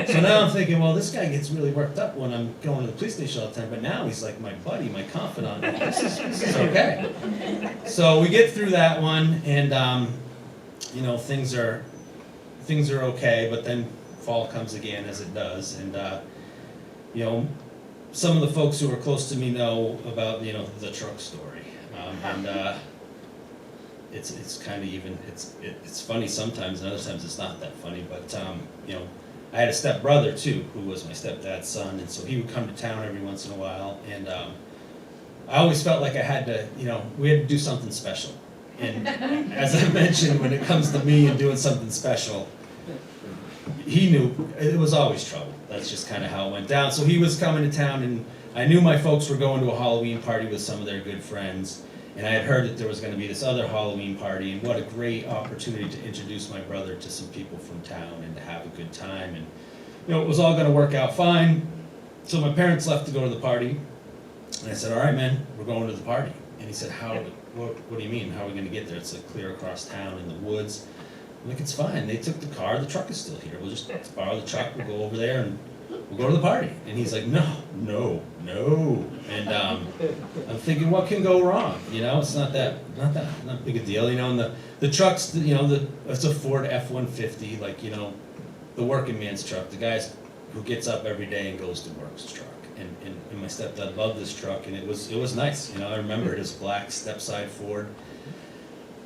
So now I'm thinking, well, this guy gets really worked up when I'm going to the police station all the time, but now he's like my buddy, my confidant. This is okay. So we get through that one, and you know, things are okay, but then fall comes again, as it does. And you know, some of the folks who are close to me know about, you know, the truck story. And it's kind of even, it's funny sometimes, and other times it's not that funny, but you know, I had a stepbrother too, who was my stepdad's son, and so he would come to town every once in a while, and I always felt like I had to, you know, we had to do something special. And as I mentioned, when it comes to me and doing something special, he knew it was always trouble. That's just kind of how it went down. So he was coming to town, and I knew my folks were going to a Halloween party with some of their good friends. And I had heard that there was going to be this other Halloween party, and what a great opportunity to introduce my brother to some people from town and to have a good time. And it was all gonna work out fine. So my parents left to go to the party, and I said, all right, man, we're going to the party. And he said, what do you mean, how are we gonna get there? It's like clear across town in the woods. I'm like, it's fine, they took the car, the truck is still here, we'll just borrow the truck, we'll go over there and we'll go to the party. And he's like, no. And I'm thinking, what can go wrong? It's not big a deal, and the trucks, it's a Ford F-150, like, the working man's truck, the guys who gets up every day and goes to work's truck. And my stepdad loved this truck, and it was nice, I remember it as black step-side Ford.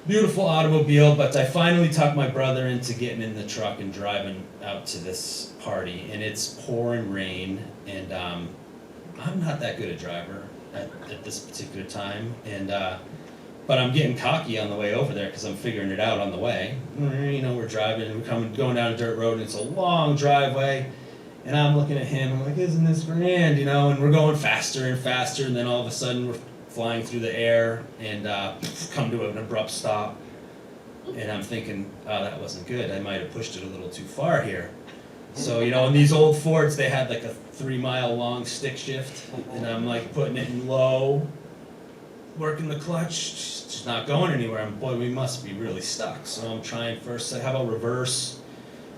Beautiful automobile, but I finally talked my brother into getting in the truck and driving out to this party, and it's pouring rain, and I'm not that good a driver at this particular time, and but I'm getting cocky on the way over there because I'm figuring it out on the way. We're driving, and going down a dirt road, and it's a long driveway, and I'm looking at him, I'm like, isn't this grand, and we're going faster and faster, and then all of a sudden we're flying through the air and come to an abrupt stop. And I'm thinking, oh, that wasn't good. I might have pushed it a little too far here. So, in these old Fords, they had like a 3-mile long stick shift. And I'm like putting it in low, working the clutch, just not going anywhere. Boy, we must be really stuck. So I'm trying first, how about reverse?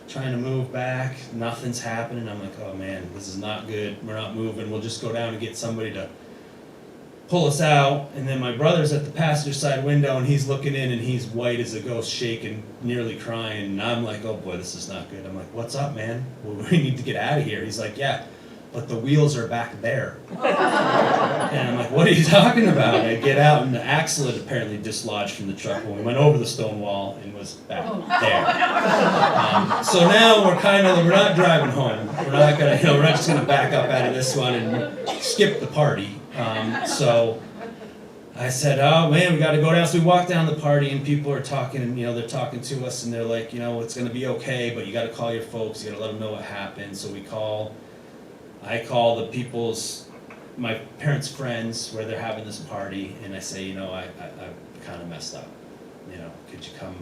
Trying to move back, nothing's happening. I'm like, oh man, this is not good. We're not moving. We'll just go down and get somebody to pull us out. And then my brother's at the passenger side window, and he's looking in, and he's white as a ghost, shaking, nearly crying. And I'm like, oh boy, this is not good. I'm like, what's up, man? Well, we need to get out of here. He's like, yeah, but the wheels are back there. And I'm like, what are you talking about? I get out, and the axle had apparently dislodged from the truck when we went over the stone wall and was back there. So now we're not driving home. We're not just gonna back up out of this one and skip the party. So I said, oh man, we got to go down. So we walk down the party, and people are talking, and they're talking to us, and they're like, it's going to be okay, but you got to call your folks. You got to let them know what happened. So I call my parents' friends where they're having this party, and I say, I kind of messed up. Could you come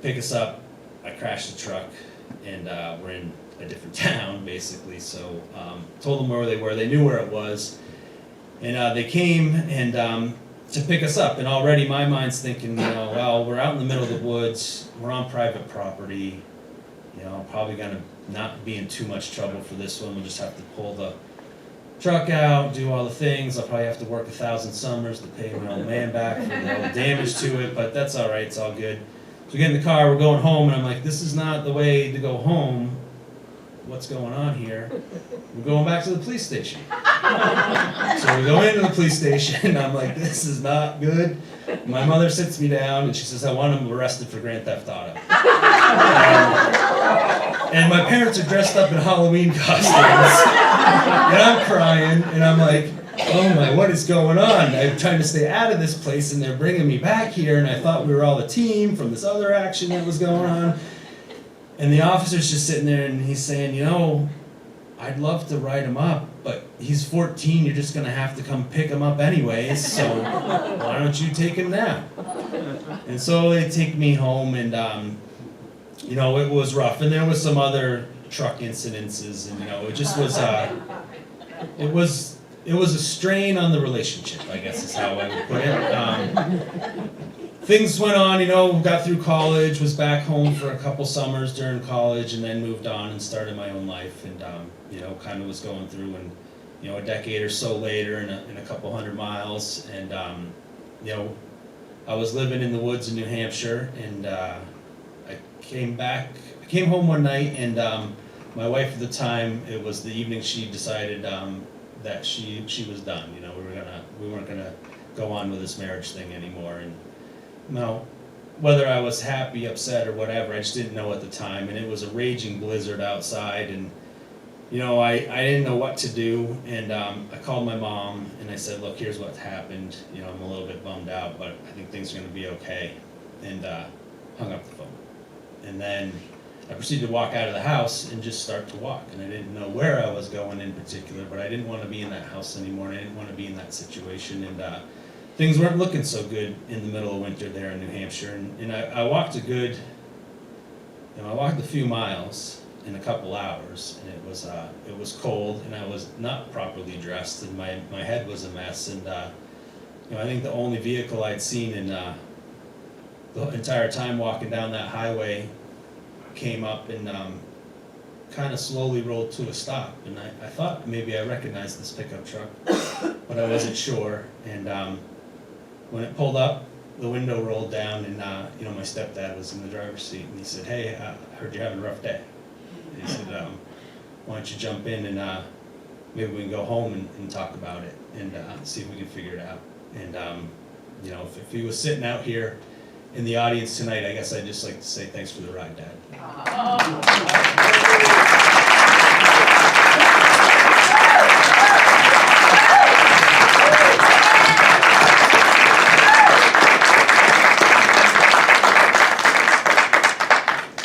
pick us up? I crashed the truck, and we're in a different town, basically. So told them where they were. They knew where it was. And they came and to pick us up, and already my mind's thinking, well, we're out in the middle of the woods, we're on private property, I'm probably gonna not be in too much trouble for this one. We'll just have to pull the truck out, do all the things. I'll probably have to work 1,000 summers to pay my old man back for all the damage to it, but that's all right, it's all good. So we get in the car, we're going home, and I'm like, this is not the way to go home. What's going on here? We're going back to the police station. So we go into the police station, and I'm like, this is not good. My mother sits me down, and she says, I want him arrested for grand theft auto. And my parents are dressed up in Halloween costumes, and I'm crying, and I'm like, oh my, what is going on? I'm trying to stay out of this place, and they're bringing me back here, and I thought we were all a team from this other action that was going on. And the officer's just sitting there, and he's saying, I'd love to write him up, but he's 14, you're just going to have to come pick him up anyways, so why don't you take him now? And so they take me home, and, it was rough. And there was some other truck incidences, and, it just was, it was a strain on the relationship, I guess is how I would put it. Things went on, got through college, was back home for a couple summers during college, and then moved on and started my own life, and kind of was going through, and a decade or so later, in a couple 100 miles, and I was living in the woods in New Hampshire, and I came home one night, and my wife at the time, it was the evening she decided that she was done. We weren't gonna go on with this marriage thing anymore, and whether I was happy, upset, or whatever, I just didn't know at the time, and it was a raging blizzard outside, and I didn't know what to do, and I called my mom, and I said, look, here's what's happened, I'm a little bit bummed out, but I think things are going to be okay, and hung up the phone. And then I proceeded to walk out of the house and just start to walk, and I didn't know where I was going in particular, but I didn't want to be in that house anymore, and I didn't want to be in that situation, and things weren't looking so good in the middle of winter there in New Hampshire, and I walked I walked a few miles, in a couple hours, and it was cold, and I was not properly dressed, and my head was a mess, and I think the only vehicle I'd seen in the entire time walking down that highway came up and kind of slowly rolled to a stop, and I thought maybe I recognized this pickup truck, but I wasn't sure, and when it pulled up, the window rolled down, and my stepdad was in the driver's seat, and he said, "Hey, I heard you're having a rough day." And he said, "Why don't you jump in and maybe we can go home and talk about it and see if we can figure it out." And if he was sitting out here in the audience tonight, I guess I'd just like to say thanks for the ride, Dad.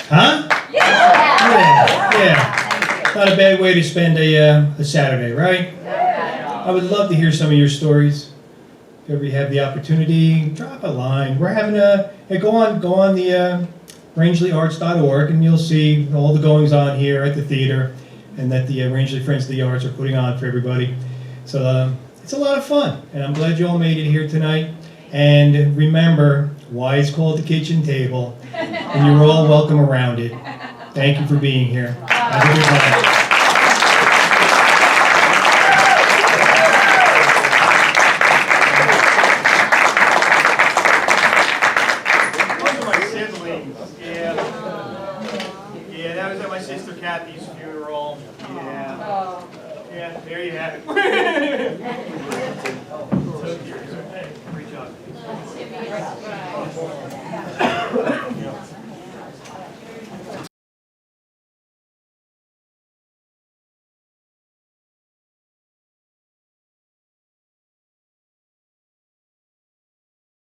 Huh? Yeah. Not a bad way to spend a Saturday, right? I would love to hear some of your stories. If ever you have the opportunity, drop a line. We're having go on the rangeleyarts.org, and you'll see all the goings on here at the theater, and that the Rangeley Friends of the Arts are putting on for everybody. So it's a lot of fun, and I'm glad you all made it here tonight. And remember why it's called the kitchen table, and you're all welcome around it. Thank you for being here. Have a good night.